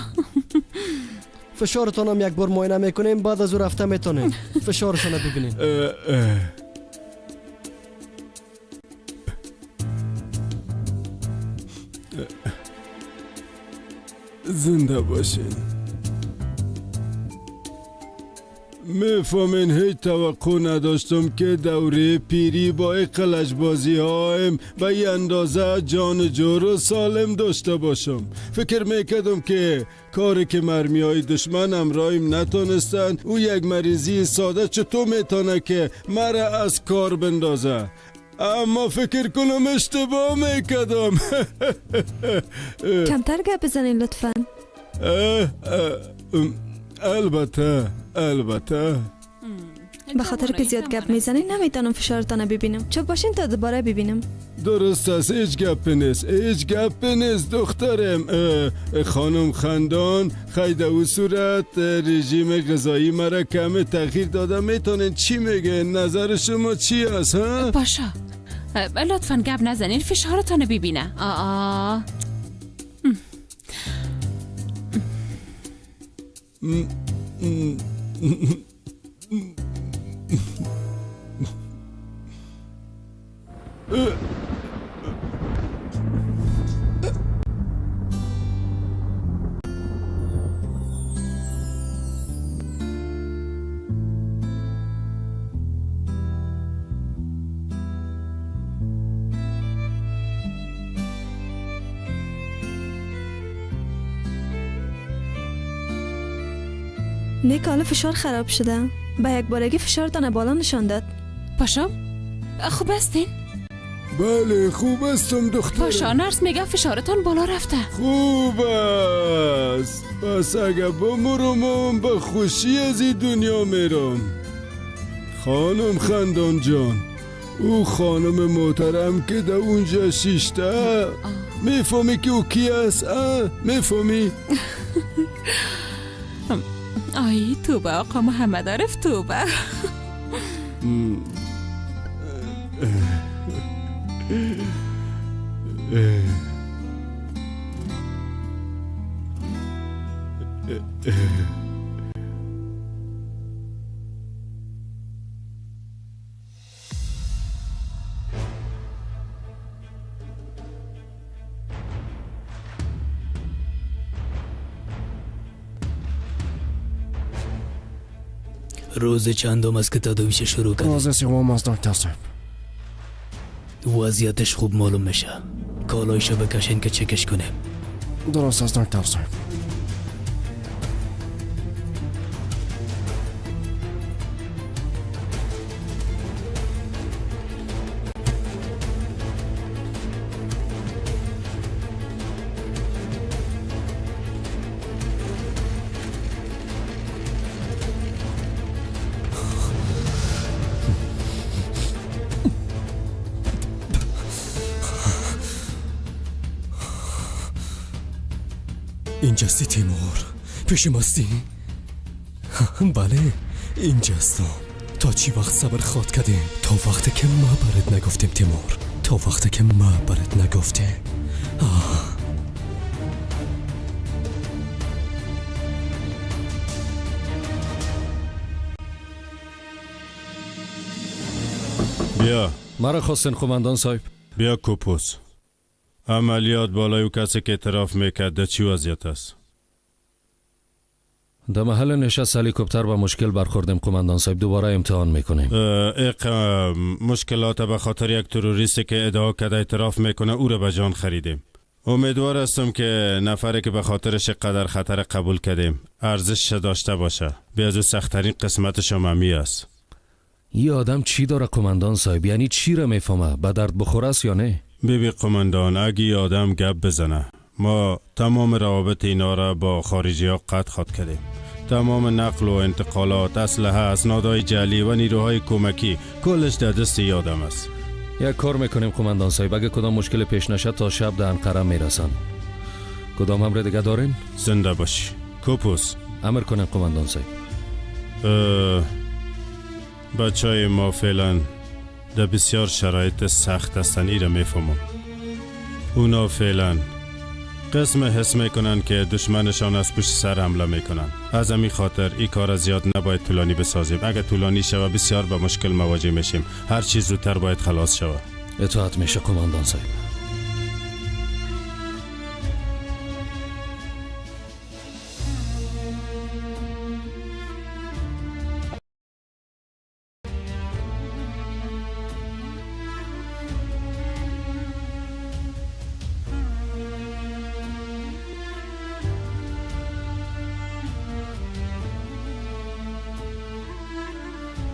فشارتان هم یک بار معاینه میکنیم بعد از او رفته میتونیم. فشارشان ببینیم. زنده باشین. میفهمین هیچ توقع نداشتم که دوره پیری با قلش بازی هایم به این اندازه جان جور و سالم داشته باشم. فکر میکردم که کاری که مرمی های دشمن امرایم نتونستن او یک مریضی ساده چطور میتونه که مرا از کار بندازه، اما فکر کنم اشتباه میکردم. کمتر گپ بزنین لطفاً. البته به خاطر که زیاد گپ میزنین نمیتونم فشارتان ببینم. چوب باشین تا دوباره ببینم. درست است، هیچ گپ نیست دخترم. خانم خندان خیده و صورت رژیم غذایی مرا کم تغییر داده. میتونین چی میگه؟ نظر شما چی است؟ باشا لطفاً گپ نزنین فشارتان ببینه. نیک حالا فشار خراب شده. با یک بارگی فشارتان بالا نشان داد. پاشا خوب هستین؟ بله خوب هستم دخترم. پاشا نرس میگه فشارتان بالا رفته. خوب است. پس اگه بمرم به خوشی از این دنیا میرم. خانم خندان جان، او خانم محترم که در اونجا شیشته، میفهمی که او کی است؟ میفهمی؟ آی توبه آقا محمد عارف توبه. روز چندم است که تداویش شروع کرد؟ روز سوم است دکتر صاحب. وضعیتش خوب معلوم میشه. کالایشو بکشین که چکش کنیم. درست است دکتر صاحب. اینجاستی تیمور؟ پیش ماستی؟ بله اینجاستم. تا چی وقت صبر خواد کردیم؟ تا وقتی که ما برات نگفتیم تیمور. تا وقتی که ما برات نگفتیم. بیا. مرا خواستن قماندان صاحب. بیا کوپوس. عملیات بالای او کسی که اعتراف میکرده چی وضعیت است؟ در محل نشست هلیکوپتر با مشکل برخوردیم قماندان صاحب. دوباره امتحان میکنیم. مشکلات به خاطر یک تروریستی که ادعا کرده اعتراف میکنه او را به جان خریدیم. امیدوار هستم که نفری که به خاطرش قدر خطر قبول کردیم ارزش داشته باشه. بیازو سخت‌ترین قسمتش هممی است. یه آدم چی داره قماندان صاحب؟ یعنی چی را میفهمه؟ به درد بخوره است یا نه؟ بیبی قماندان، اگه یه آدم گپ بزنه ما تمام روابط اینا را با خارجی ها قطع خواد کردیم. تمام نقل و انتقالات، اسلحه، اسنادهای جعلی و نیروهای کمکی کلش در دست یه آدم است. یک کار میکنیم قماندان صاحب. اگه کدام مشکل پیش نشد تا شب در انقره میرسن. کدام امر دیگه دارین؟ زنده باشی کوپوس. امر کنیم قماندان صاحب. بچهای ما فعلا در بسیار شرایط سخت هستن. ایره میفهمم. اونا فعلا قسم حس میکنن که دشمنشان از پشت سر حمله میکنن. از همین خاطر این کار زیاد نباید طولانی بسازیم. اگر طولانی شود بسیار به مشکل مواجه میشیم. هر چیز زودتر باید خلاص شود. اطاعت میشه قماندان صاحب.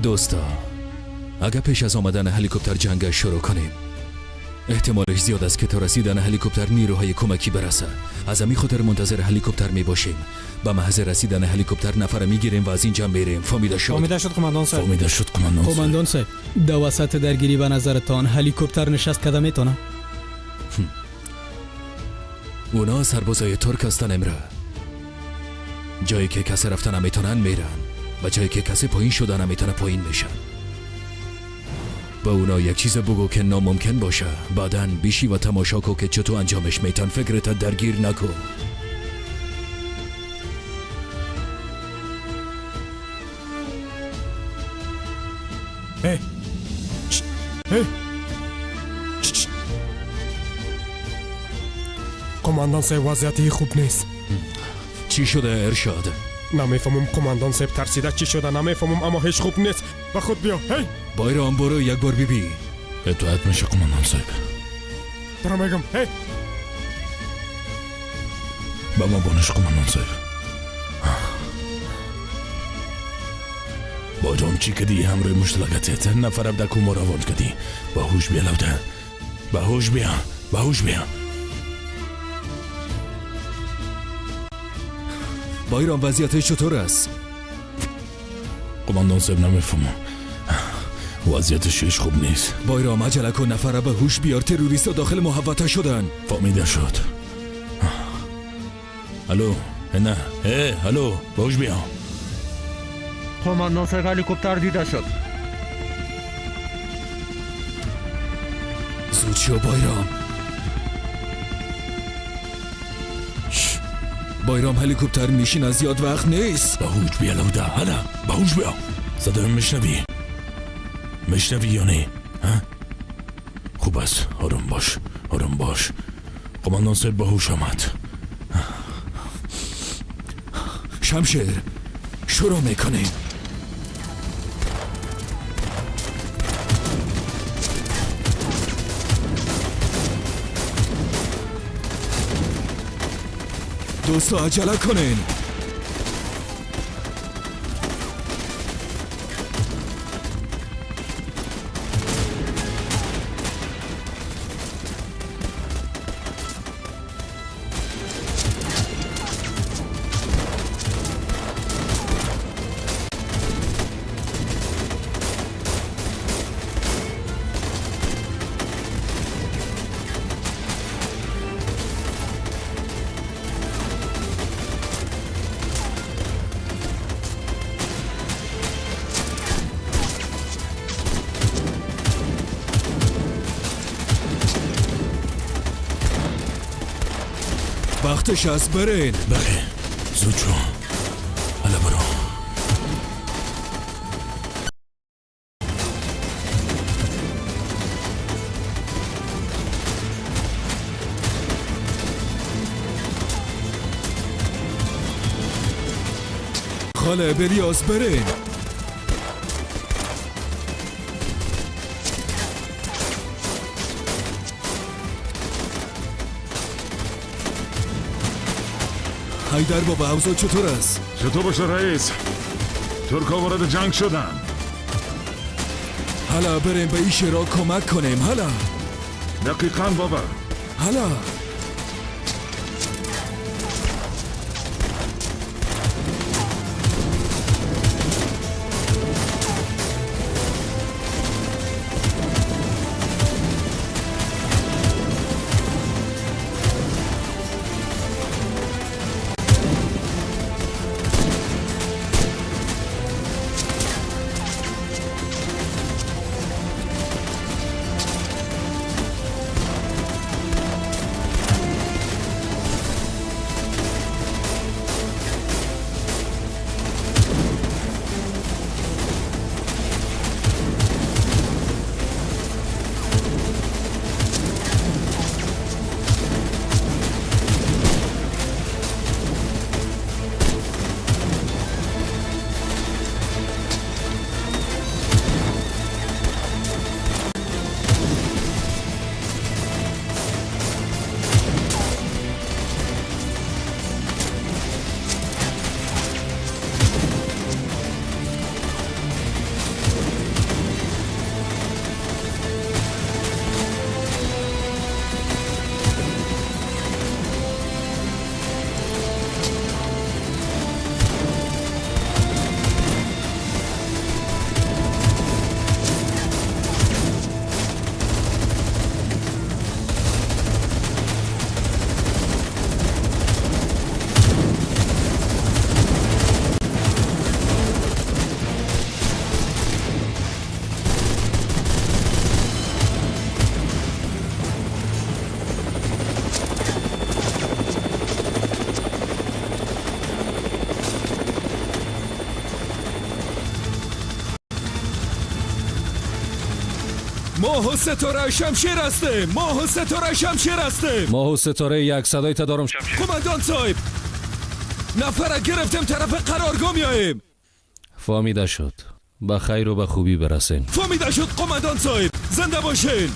دوستا اگر پیش از آمدن هلیکوپتر جنگ شروع کنیم احتمالش زیاد است که تا رسیدن هلیکوپتر نیروهای کمکی برسه. از همین خاطر منتظر هلیکوپتر می باشیم. به محض رسیدن هلیکوپتر نفر میگیریم و از اینجا میریم. فهمیده شد؟ فهمیده شد قماندان صاحب. فهمیده شد قماندان صاحب. قماندان صاحب در وسط درگیری به نظرتان هلیکوپتر نشست کده میتونه؟ اونا سربازای ترک هستن امره. جایی که کسی رفتن نمیتونن میرن و جایی که کسی پایین شدن نمیتونه پایین میشن. با اونا یک چیز بگو که ناممکن باشه، بعدن بیشی و تماشا کو که چطور انجامش میتن. فکرت درگیر نکو. قماندان صاحب وضعیتی خوب نیست. چی شده ارشاد؟ نمیفهمم قماندان صاحب ترسیده چی شده نمیفهمم اما هیچ خوب نیست. با خود بیا. هی بایرام برو یک بار بیبی. اطاعت میشه قماندان صاحب. دارم میگم هی با ما بانش قماندان صاحب. بایرام چی کدی همراه مشتلقاتیت نفر ابدا کو مراوند کدی. با هوش بیا لوده. با هوش بیا. با هوش بیا. بایرام وضعیت چطور است؟ قماندان صاحب نمیفهمم. وضعیتش هیچ خوب نیست. بایرام عجله کن، نفر به هوش بیار. تروریستا داخل محوطه شدن. فهمیده شد. الو نه الو به هوش بیا. قماندان صاحب هلیکوپتر دیده شد. زود شو بایرام. بایرام هلیکوپتر میشین، زیاد وقت نیست. به هوش بیا لوده. حالا به هوش بیا. صدایم میشنوی یا نه؟ خوب است. آروم باش. قماندان صاحب به هوش آمد. شمشیر شروع میکنیم. دوستا عجله کنین. وقتش از برین. بله زود شو. حالا برو. خاله بریاز برین. حیدر بابا اوضاع چطور است؟ چطور باشه رئیس؟ ترکا وارد جنگ شدن. حالا بریم به این شیرا کمک کنیم. حالا دقیقاً بابا. حالا ماه و ستاره شمشیر هستیم. ماه و ستاره شمشیر هستیم. ماه و ستاره یک صدای تدارم. قماندان صاحب نفر گرفتیم طرف قرارگاه میاییم. فهمیده شد. به خیر و به خوبی برسین. فهمیده شد قماندان صاحب. زنده باشین.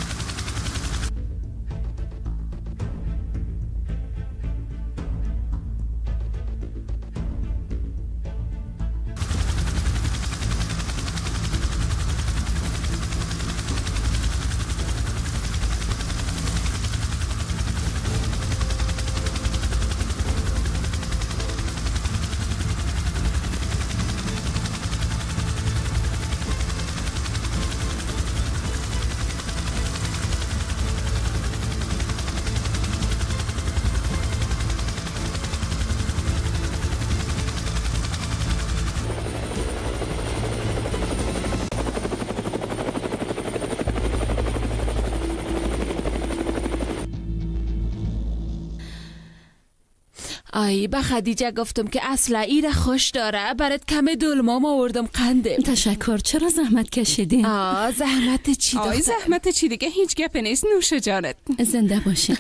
آی به خدیجه گفتم که اصلا ایره خوش داره، برات کم دلمام آوردم قنده. تشکر. چرا زحمت کشیدین؟ زحمت چی دختر؟ زحمت چی دیگه، هیچ گپ نیست. نوش جانت. زنده باشین.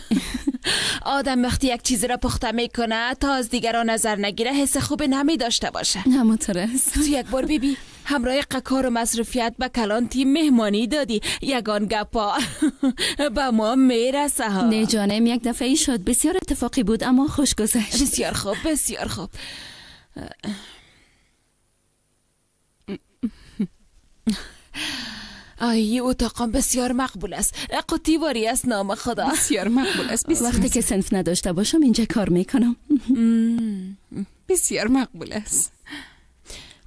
آدم وقتی یک چیز را پخته میکنه تا از دیگران نظر نگیره حس خوب نمی داشته باشه. همونطور است. تو یک بار بیبی همراه قکار و مصروفیت به کلان تیم مهمانی دادی، یگان گپا به ما میرسه ها. نه جانم، یک دفعه ای شد. بسیار اتفاقی بود اما خوش گذشت. بسیار خوب، بسیار خوب. آی اتاقم بسیار مقبول است. قطیواری است نام خدا. بسیار مقبول است. وقتی که صنف نداشته باشم اینجا کار میکنم. بسیار مقبول است.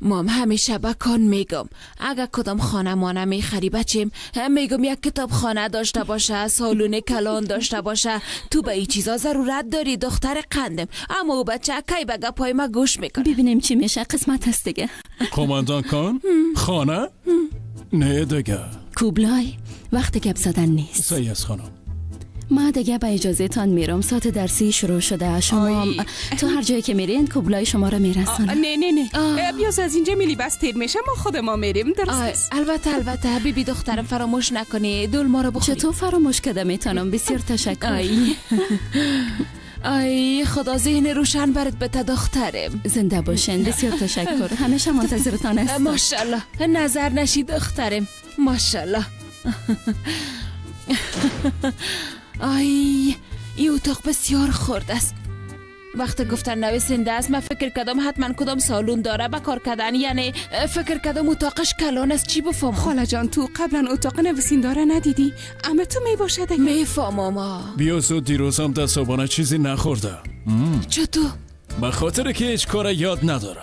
مام همیشه بکن میگم اگه کدام خانه مانه میخری بچیم میگم یک کتاب خانه داشته باشه، سالون کلان داشته باشه. تو به این چیزا ضرورت داری دختر قندم. اما او بچه کی بگه پای ما گوش میکنه. ببینیم چی میشه، قسمت هست دیگه. قماندان کن خانه؟ نه دیگه کوبلای وقت گپ زدن نیست. صحیح است خانم. ما دیگه به اجازه تان میرم. ساعت درسی شروع شده. شما تو هر جایی که میرین کوبلای شما را میرسونه. نه بیاز از اینجا میلی بس تیر میشه. ما خود ما میریم. درست. البته بیبی دخترم فراموش نکنی دل ما رو بخوری. چطور فراموش کده میتونم؟ بسیار تشکر. آی خدا ذهن روشن برات بده دخترم. زنده باشین. بسیار تشکر. همیشه منتظرتان هستم. ماشاءالله. نظر نشی دخترم. ماشاءالله. آی این اتاق بسیار خرد است. وقت گفتن نویسنده است من فکر کردم حتما کدام سالون داره به کار کردن، یعنی فکر کردم اتاقش کلان است. چی بفهمم؟ خاله جان تو قبلا اتاق نویسنده ندیدی؟ اما تو میباشد اگه میفهمم. بیا زود دیروزم در صبحانه چیزی نخورده. چطور؟ به خاطر که هیچ کار یاد نداره.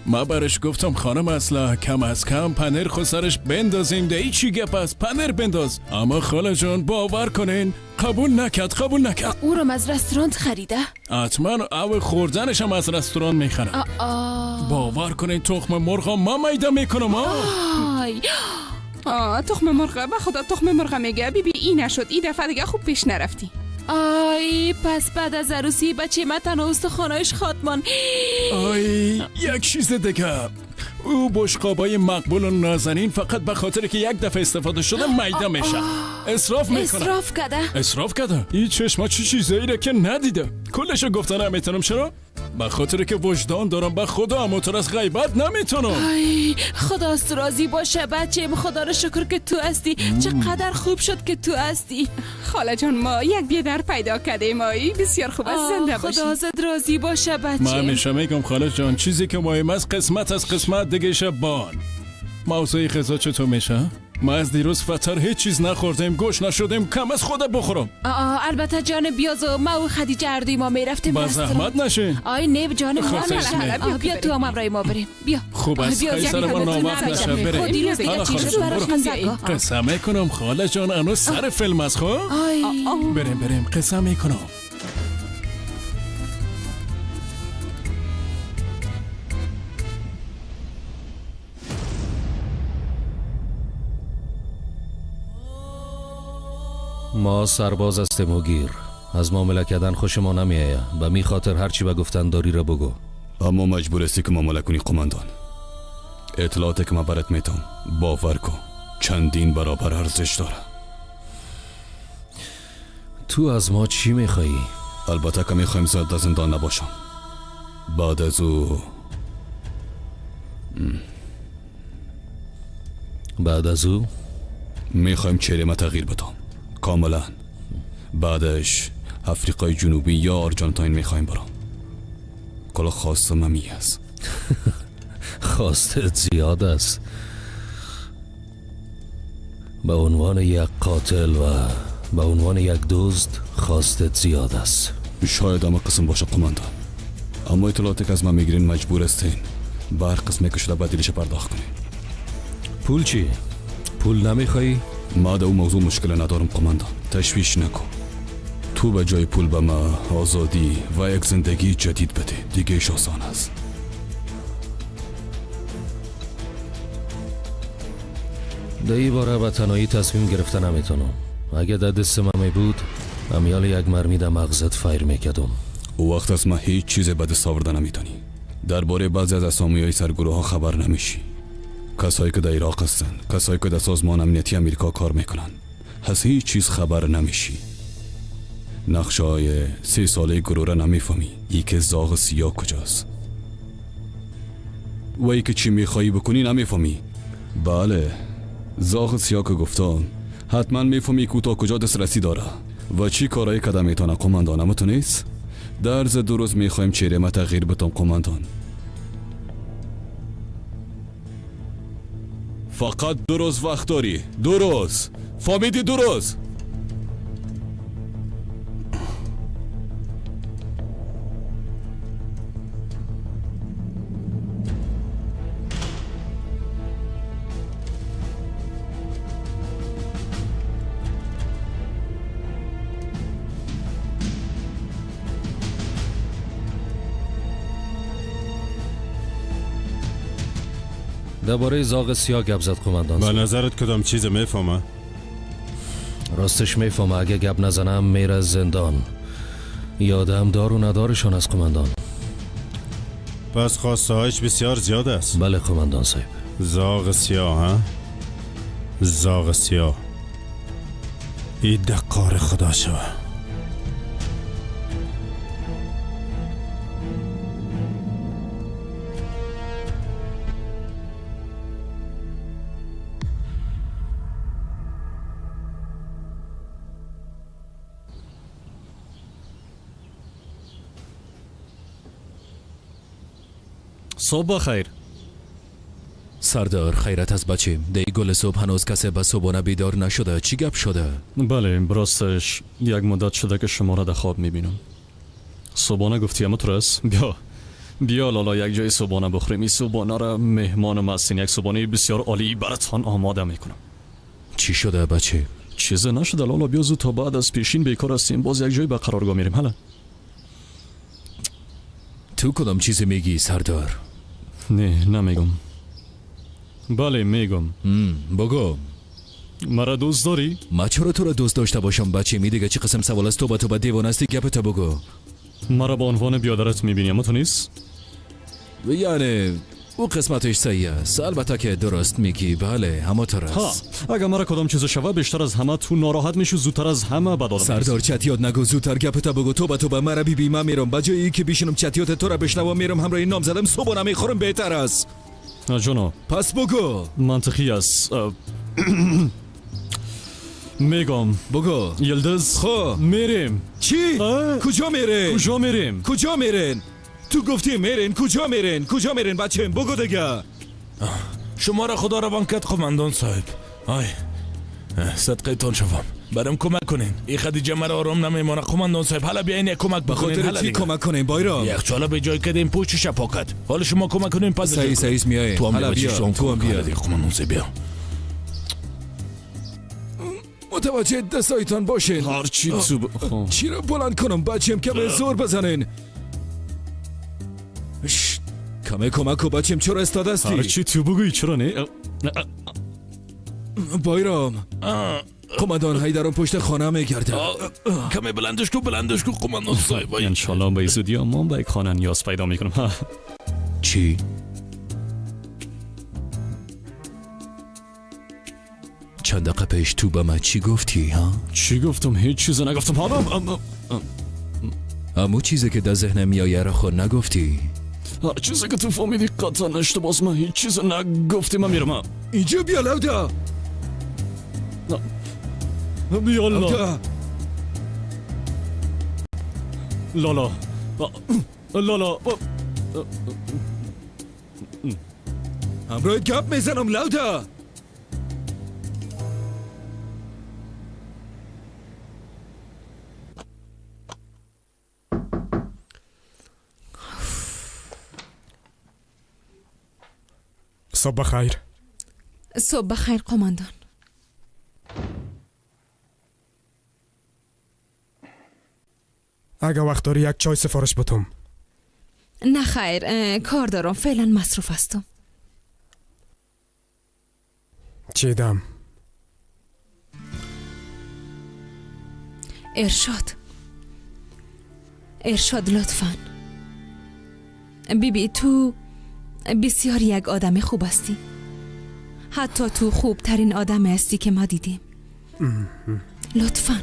ما برش گفتم خانم اصلا کم از کم پنیر خسرش بندازیم. ده چی گپ است پنیر بنداز. اما خاله جان باور کنین قبول نکرد. او رو از رستوران خریده؟ حتما او خوردنش هم از رستوران میخرن. باور کنین تخم مرغ ما میده میکنم. تخم مرغ به خدا تخم مرغ میگه. بیبی این نشد. این دفعه دیگه خوب پیش نرفتی. آی پس بعد از عروسی بچه من تنها استخوانایش خاتمان. آی یک چیز دیگه، او بشقابای مقبول و نازنین فقط به خاطر که یک دفعه استفاده شده میده میشه. اسراف میکنه. اسراف کرده. این چشما چی چیزایی که ندیده. کلشو گفتن نمیتونم. چرا؟ به خاطر که وجدان دارم. به خدا اموتر از غیبت نمیتونم. آی خداست راضی باشه بچه. خدا رو شکر که تو هستی. چقدر خوب شد که تو هستی. خاله جان ما یک بیادر پیدا کردیم. آی بسیار خوب است. زنده باشی. خدا زد راضی باشه بچه. من همیشه میگم خاله جان چیزی که مهم است قسمت از قسمت دیگه شبان. موضوع غذا چطور میشه؟ ما از دیروز فتر هیچ چیز نخوردیم، گوش نشدیم، کم از خود بخورم. البته جان بیازو ما و خدیجه اردوی ما میرفتیم با زحمت نشین. آی نه جان ما بیا تو هم امرای ما بریم. بیا خوب است قیصر ما ناموقت نشه بریم. دیروز دیگه چیزش براش نزد. قسم میکنم خاله جان انو سر فیلم است. خب بریم قسم میکنم. ما سرباز هستیم و گیر. از معامله کردن خوش ما نمیایه و می خاطر هرچی به گفتن داری را بگو. اما مجبور هستی که معامله کنی قماندان. اطلاعاتی که من برات میتم باور کن چندین برابر ارزش داره. تو از ما چی میخوایی؟ البته که میخوایم زیاد در زندان نباشم. بعد از او میخوایم چهره تغییر بدم کاملا. بعدش افریقای جنوبی یا آرژانتین میخوایم برم. کلا خواستم همی است. خواستت زیاد است. به عنوان یک قاتل و به عنوان یک دزد خواستت زیاد است. شاید اما قسم باشه قماندان، اما اطلاعاتی که از من میگیرین مجبور استین به هر قسمی که شده بدیلش پرداخت کنین. پول چی؟ پول نمیخوایی؟ ما در اون موضوع مشکل ندارم قماندان، تشویش نکن. تو به جای پول به ما آزادی و یک زندگی جدید بده، دیگه ایش آسان است. در این باره به تنهایی تصمیم گرفته نمیتونم. اگه در دست من می بود امیال یک مرمی در مغزت فایر میکردم. او وقت از ما هیچ چیز به دست آورده نمیتونی. درباره بعضی از اسامیای سرگروه ها خبر نمیشی. کسایی که در عراق هستن، کسایی که در سازمان امنیتی امریکا کار میکنن، از هیچ چیز خبر نمیشی. نقشه های 3 ساله گروه را نمیفهمی. ای که زاغ سیاه کجاست و ای که چی میخوایی بکنی نمیفهمی. بله، زاغ سیاه که گفتم حتما میفهمی که تا کجا دسترسی داره و چی کارایی کده میتونه قماندان. اما تو نیست؟ در ز 2 روز میخوایم چهره ما تغییر بدم قماندان. فقط 2 روز وقت داری. 2 روز فهمیدی؟ 2 روز. درباره زاغ سیاه گپ زد قماندان. به نظرت کدام چیز میفهمه؟ راستش میفهمه. اگه گپ نزنم میره زندان. یادم دار و ندارشان از قماندان. پس خواسته هایش بسیار زیاد است. بله قماندان صاحب. زاغ سیاه ها؟ زاغ سیاه این دقار خدا شوه. صبح بخیر. سردار خیرت از بچه. دی گل صبح هنوز کسی به صبحانه بیدار نشده. چی گپ شده؟ بله راستش یک مدت شده که شما را در خواب میبینم. صبحانه گفتی اما ترس بیا لالا یک جای صبحانه بخوریم. این صبحانه را مهمانم هستین. یک صبحانه بسیار عالی براتان آماده میکنم. چی شده بچه؟ چیز نشده لالا، بیا زود تا بعد از پیشین بیکار هستیم. باز یک جای به قرارگاه میریم. حالا تو کدام چیزی میگی سردار؟ نه نمیگم. بله میگم. بگو. مرا دوست داری؟ ما چرا تو را دوست داشته باشم بچه؟ می دیگه چی قسم سوال است؟ تو به دیوان هستی؟ گپت بگو. مرا به عنوان بیادرت میبینی اما تو نیست؟ یعنی او قسمتش صحیح است. البته که درست میگی. بله همه ترست. اگر مرا کدام چیز شوه بیشتر از همه تو ناراحت میشو، زودتر از همه بدادم. سردار چتیات نگو، زودتر گپت بگو. تو به مرا بیبی من میرم. بجایی که بیشنم چتیات تو را بشنوم میرم همراه این نام زدم صبحانه میخورم بهتر است. جناب پس بگو. منطقی است. میگم بگو. یلدز میریم. چی؟ کجا میریم؟ کجا میرین؟ تو گفتی میرین. کجا میرین بچه؟ بگو دیگه. شما را خدا را بانکت قماندان صاحب. آی صدقه تان شوم، برام کمک کنین. این خدیجه مرا آرام نمیمونه قماندان صاحب. حالا بیاین یک کمک بکنین. بخاطر چی کمک کنین بایرام؟ یخچالا به جای کدیم پوشش پاکت. حالا شما کمک کنین. پس صحیح میای. حالا بیا. تو هم بیا. قماندان صاحب بیا. متوجه دستایتان باشین. هرچی تو چی رو بلند کنم بچم؟ کم زور بزنین. کمه کمک و بچم چرا استاد هستی؟ هرچی تو بگوی چرا نه؟ بایرام قماندان حیدران پشت خانه میگرده. کمه بلندش کو قماندان صاحب. انشالله به زودی ما به یک خانه نیاز پیدا میکنم. چی؟ چند دقیقه پیش تو به من چی گفتی ها؟ چی گفتم؟ هیچ چیز نگفتم. حالا امو چیزی که در ذهنم میایه را خود نگفتی؟ هر چیزی که تو فهمیدی قطعا اشتباس. من هیچ چیز نگفتی. من میرم. اینجا بیا لودا. بیا لالا. لالا لالا همراهت گپ میزنم لودا. صبح بخیر. صبح بخیر قماندان. اگه وقت داری یک چای سفارش بتم. نه خیر، کار دارم، فعلا مصروف هستم. چیدم؟ ارشاد لطفاً. بیبی تو بسیار یک آدم خوب هستی. حتی تو خوبترین آدم هستی که ما دیدیم. لطفاً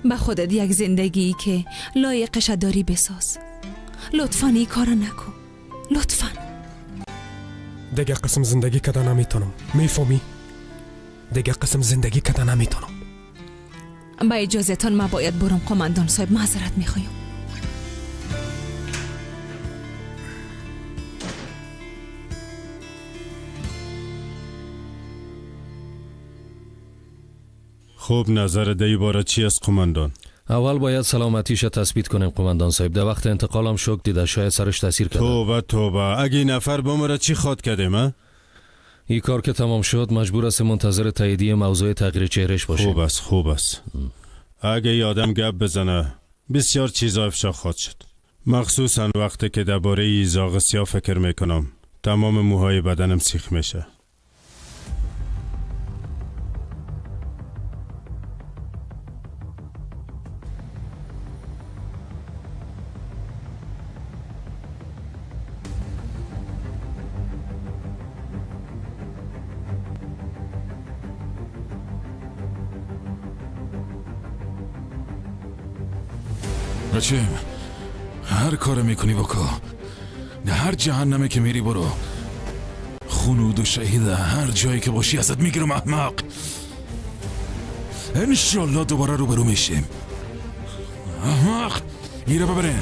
به خودت یک زندگی که لایقش داری بساز. لطفاً این کار نکن. لطفاً. دیگه قسم زندگی کده نمیتونم. میفهمی؟ دیگه قسم زندگی کده نمیتونم. با اجازهتان ما باید برم قماندان صاحب. معذرت میخوایم. خوب نظر دی باره چی است قماندان؟ اول باید سلامتیش تثبیت کنیم قماندان صاحب. در وقت انتقالم شوک دیده، شاید سرش تاثیر کرده. توبه اگه این نفر بمره چی خواد کردیم؟ این کار که تمام شد مجبور است منتظر تاییدیه موضوع تغییر چهرهش باشیم. خوب است. اگه ای آدم گپ بزنه بسیار چیزا افشا خواهد شد، مخصوصا وقتی که درباره ای زاغ سیاه فکر میکنم. تمام موهای بدنم سیخ میشه. بچه هر کار میکنی بکن. هر جهنمه که میری برو. خونود و شهیده هر جایی که باشی ازت میگیرم احمق. انشالله دوباره روبرو میشیم. احمق گیره ببرین.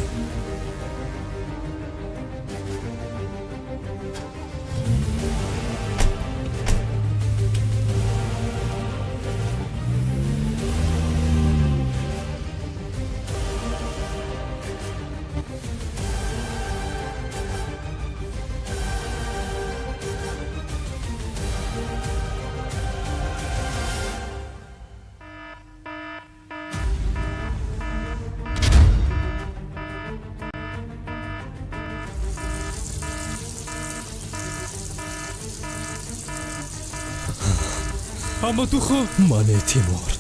اما تو خوب من تیمور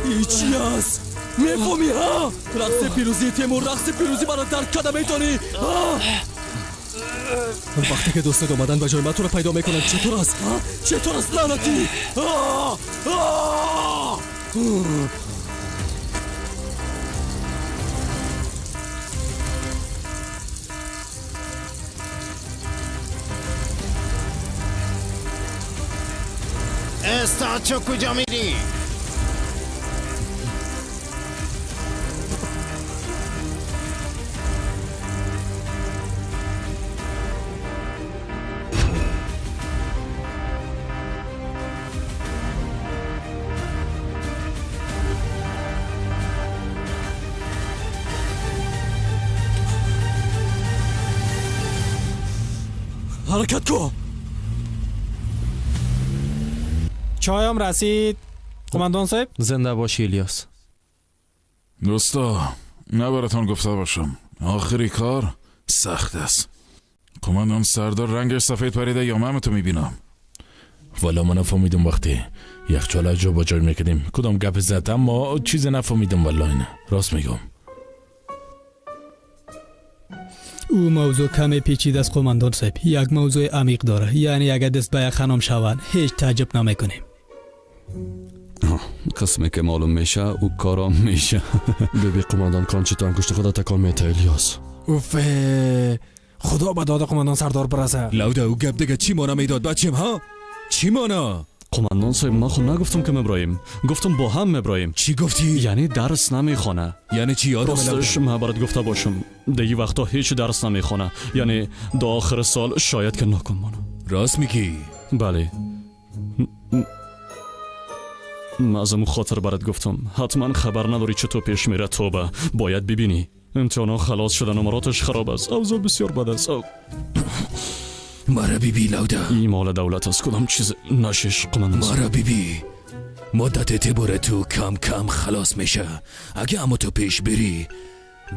ایچی هست میفهمی ها؟ رقص پیروزی تیمور، رقص پیروزی منو درک کده میتونی؟ وقتی که دوستت اومدن به جای من تو رو پیدا میکنن چطور است؟ چطور است لعنتی؟ استاچو کجا میری؟ حرکت کن. چایم رسید قماندان صاحب. زنده باشی الیاس. دوستا نبراتون گفته باشم آخری کار سخت است. قماندان سردار رنگش سفید پریده یا من تو میبینم. والا من نفهمیدم وقتی یخچال از جا با جای میکردیم کدام گپ زد، اما چیز نفهمیدم. والا اینه راست میگم. او موضوع کمی پیچیده است قماندان صاحب. یک موضوع عمیق داره، یعنی اگر دست به یک خانم شود هیچ تعجب نمیکنیم. قسمی که معلوم میشه او کارام میشه. ببین قماندان کانچی تو انگشت خدا تکان میته الیاس. اوفه خدا به داد قماندان سردار برسه. لوده او گپ دیگه چی مانا میداد بچیم ها؟ چی مانا؟ قماندان صاحب من خود نگفتم که مبراهیم، گفتم با هم مبراهیم. چی گفتی؟ یعنی درس نمیخونه. یعنی چی یادم راستش من برات گفته باشم دیگه وقتا هیچ درس نمیخونه، یعنی تا آخر سال شاید که نکن مانا. راست میگی؟ بله من از اون خاطر برات گفتم حتما خبر نداری چطور پیش میره. توبه باید ببینی امتحانا خلاص شدن، نمراتش خراب است، اوضاع بسیار بد است. مرا بیبی لوده، این مال دولت است، کدام چیز نشش قماندان. مرا بیبی مدت اعتبار تو کم کم خلاص میشه. اگه اما تو پیش بری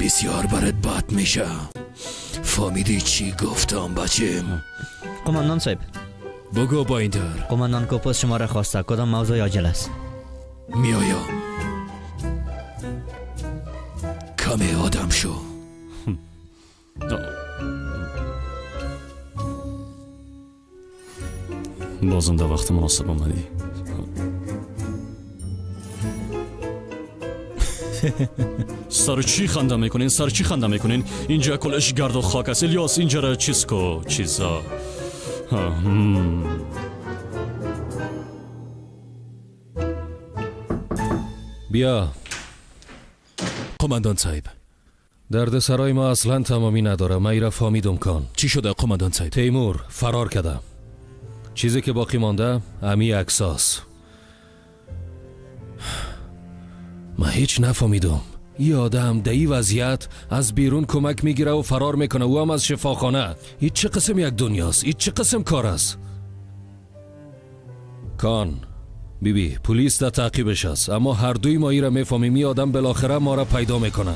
بسیار برات بد میشه. فهمیدی چی گفتم بچم؟ قماندان صاحب بگو با این در. قماندان کوپوس شما را خواسته، کدام موضوع عاجل است؟ میایم. کمی آدم شو. بازم در وقت مناسب آمدی. سر چی خنده میکنین؟ سر چی خنده میکنین؟ اینجا کلش گرد و خاک است. الیاس اینجا را چیز کو چیزا. بیا قماندان صاحب. درد سرای ما اصلا تمامی نداره. من ایره فهمیدم کان. چی شده قماندان صاحب؟ تیمور فرار کرده. چیزی که باقی مانده امی اکساس. من هیچ نفهمیدم. یه آدم دایی وضعیت از بیرون کمک میگیره و فرار میکنه، او هم از شفاخانه. این چه قسم یک دنیاست؟ این چه قسم کار است؟ کان بیبی پلیس در تعقیبش است، اما هر دوی ما ایره میفهمیم این آدم بالاخره ما را پیدا میکنه.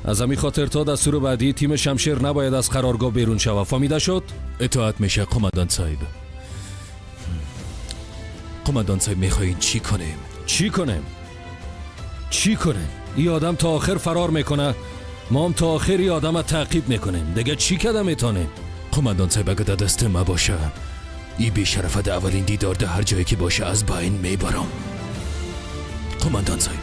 از همین خاطر تا دستور بعدی تیم شمشیر نباید از قرارگاه بیرون شود. فهمیده شد؟ اطاعت میشه قماندان صاحب. قماندان صاحب میخواین چی کنیم؟ چی کنیم؟ چی کنیم؟ این آدم تا آخر فرار میکنه، ما هم تا آخر این آدم را تعقیب میکنیم. دیگه چی کده میتونیم؟ قماندان صاحب اگه در دست ما باشه ای بیشرفت اولین دیدار در هر جایی که باشه از بین میبرم. قماندان صاحب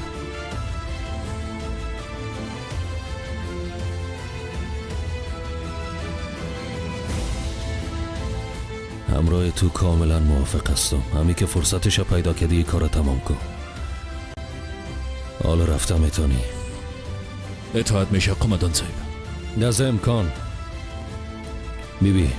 همراه تو کاملا موافق هستم. همین که فرصتش پیدا کردی کار تمام کن. حالا رفته میتونی. اطاعت میشه قماندان صاحب. نزه امکان بیبی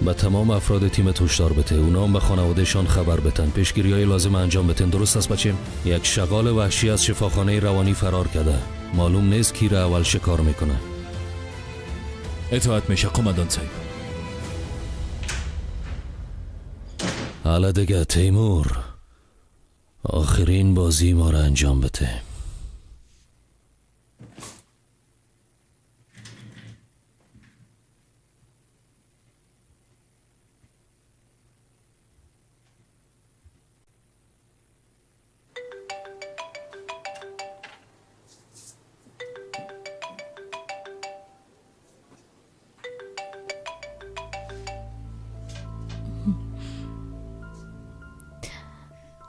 به تمام افراد تیم هشدار بده، اونا هم به خانوادهشان خبر بتن، پیشگیری های لازم انجام بتن. درست است بچیم؟ یک شغال وحشی از شفاخانه روانی فرار کرده، معلوم نیست کی را اول شکار میکنه. اطاعت میشه قماندان صاحب. حالا دیگه تیمور آخرین بازی ما را انجام بده.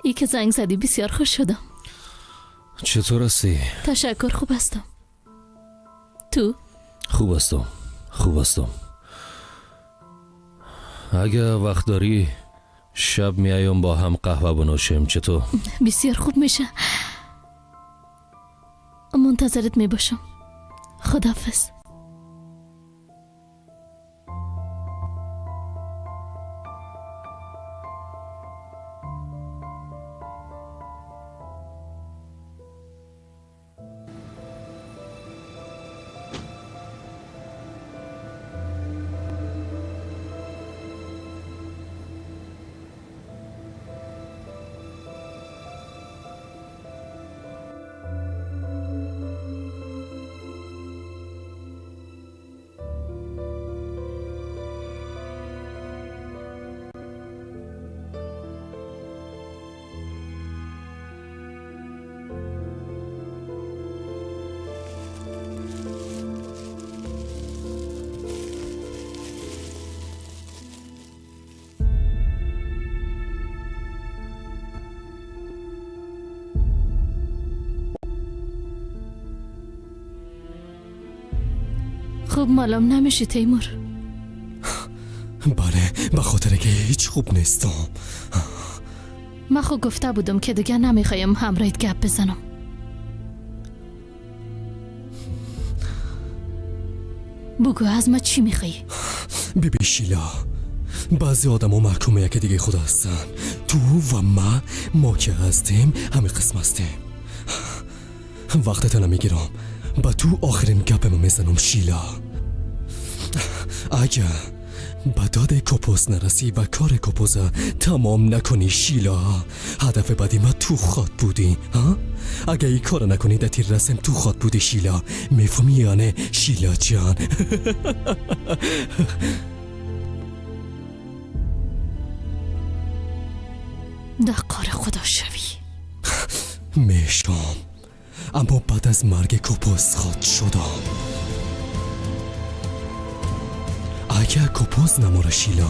ای که زنگ زدی بسیار خوش شدم. چطور هستی؟ تشکر، خوب هستم. تو؟ خوب هستم. خوب هستم. اگه وقت داری شب میایم با هم قهوه بنوشیم. چطور؟ بسیار خوب میشه. منتظرت میباشم. خداحافظ. خوب معلوم نمیشه تیمور. بله به خاطر که هیچ خوب نیستم. من خود گفته بودم که دیگه نمیخوایم همراهت گپ بزنم. بگو از ما چی میخوایی؟ بیبی شیلا، بعضی آدم ها محکومه که دیگه خدا هستن. تو و ما که هستیم همه قسم هستیم. وقتت نمیگیرم، با تو آخرین گپم میزنم شیلا. اگه با داد کپوس نرسی و کار کپوس تمام نکنی شیلا، هدف بعدی ما تو خود بودی ها؟ اگه ای کار نکنی در تیر رسم تو خود بودی شیلا، میفهمی یعنی شیلا جان؟ در کار خدا شوی میشم، اما بعد از مرگ کپوس خود شدم. اگه کپوس نماره شیلا،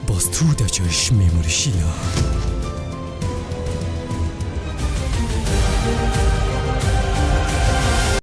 باز تو در جایش میموری شیلا.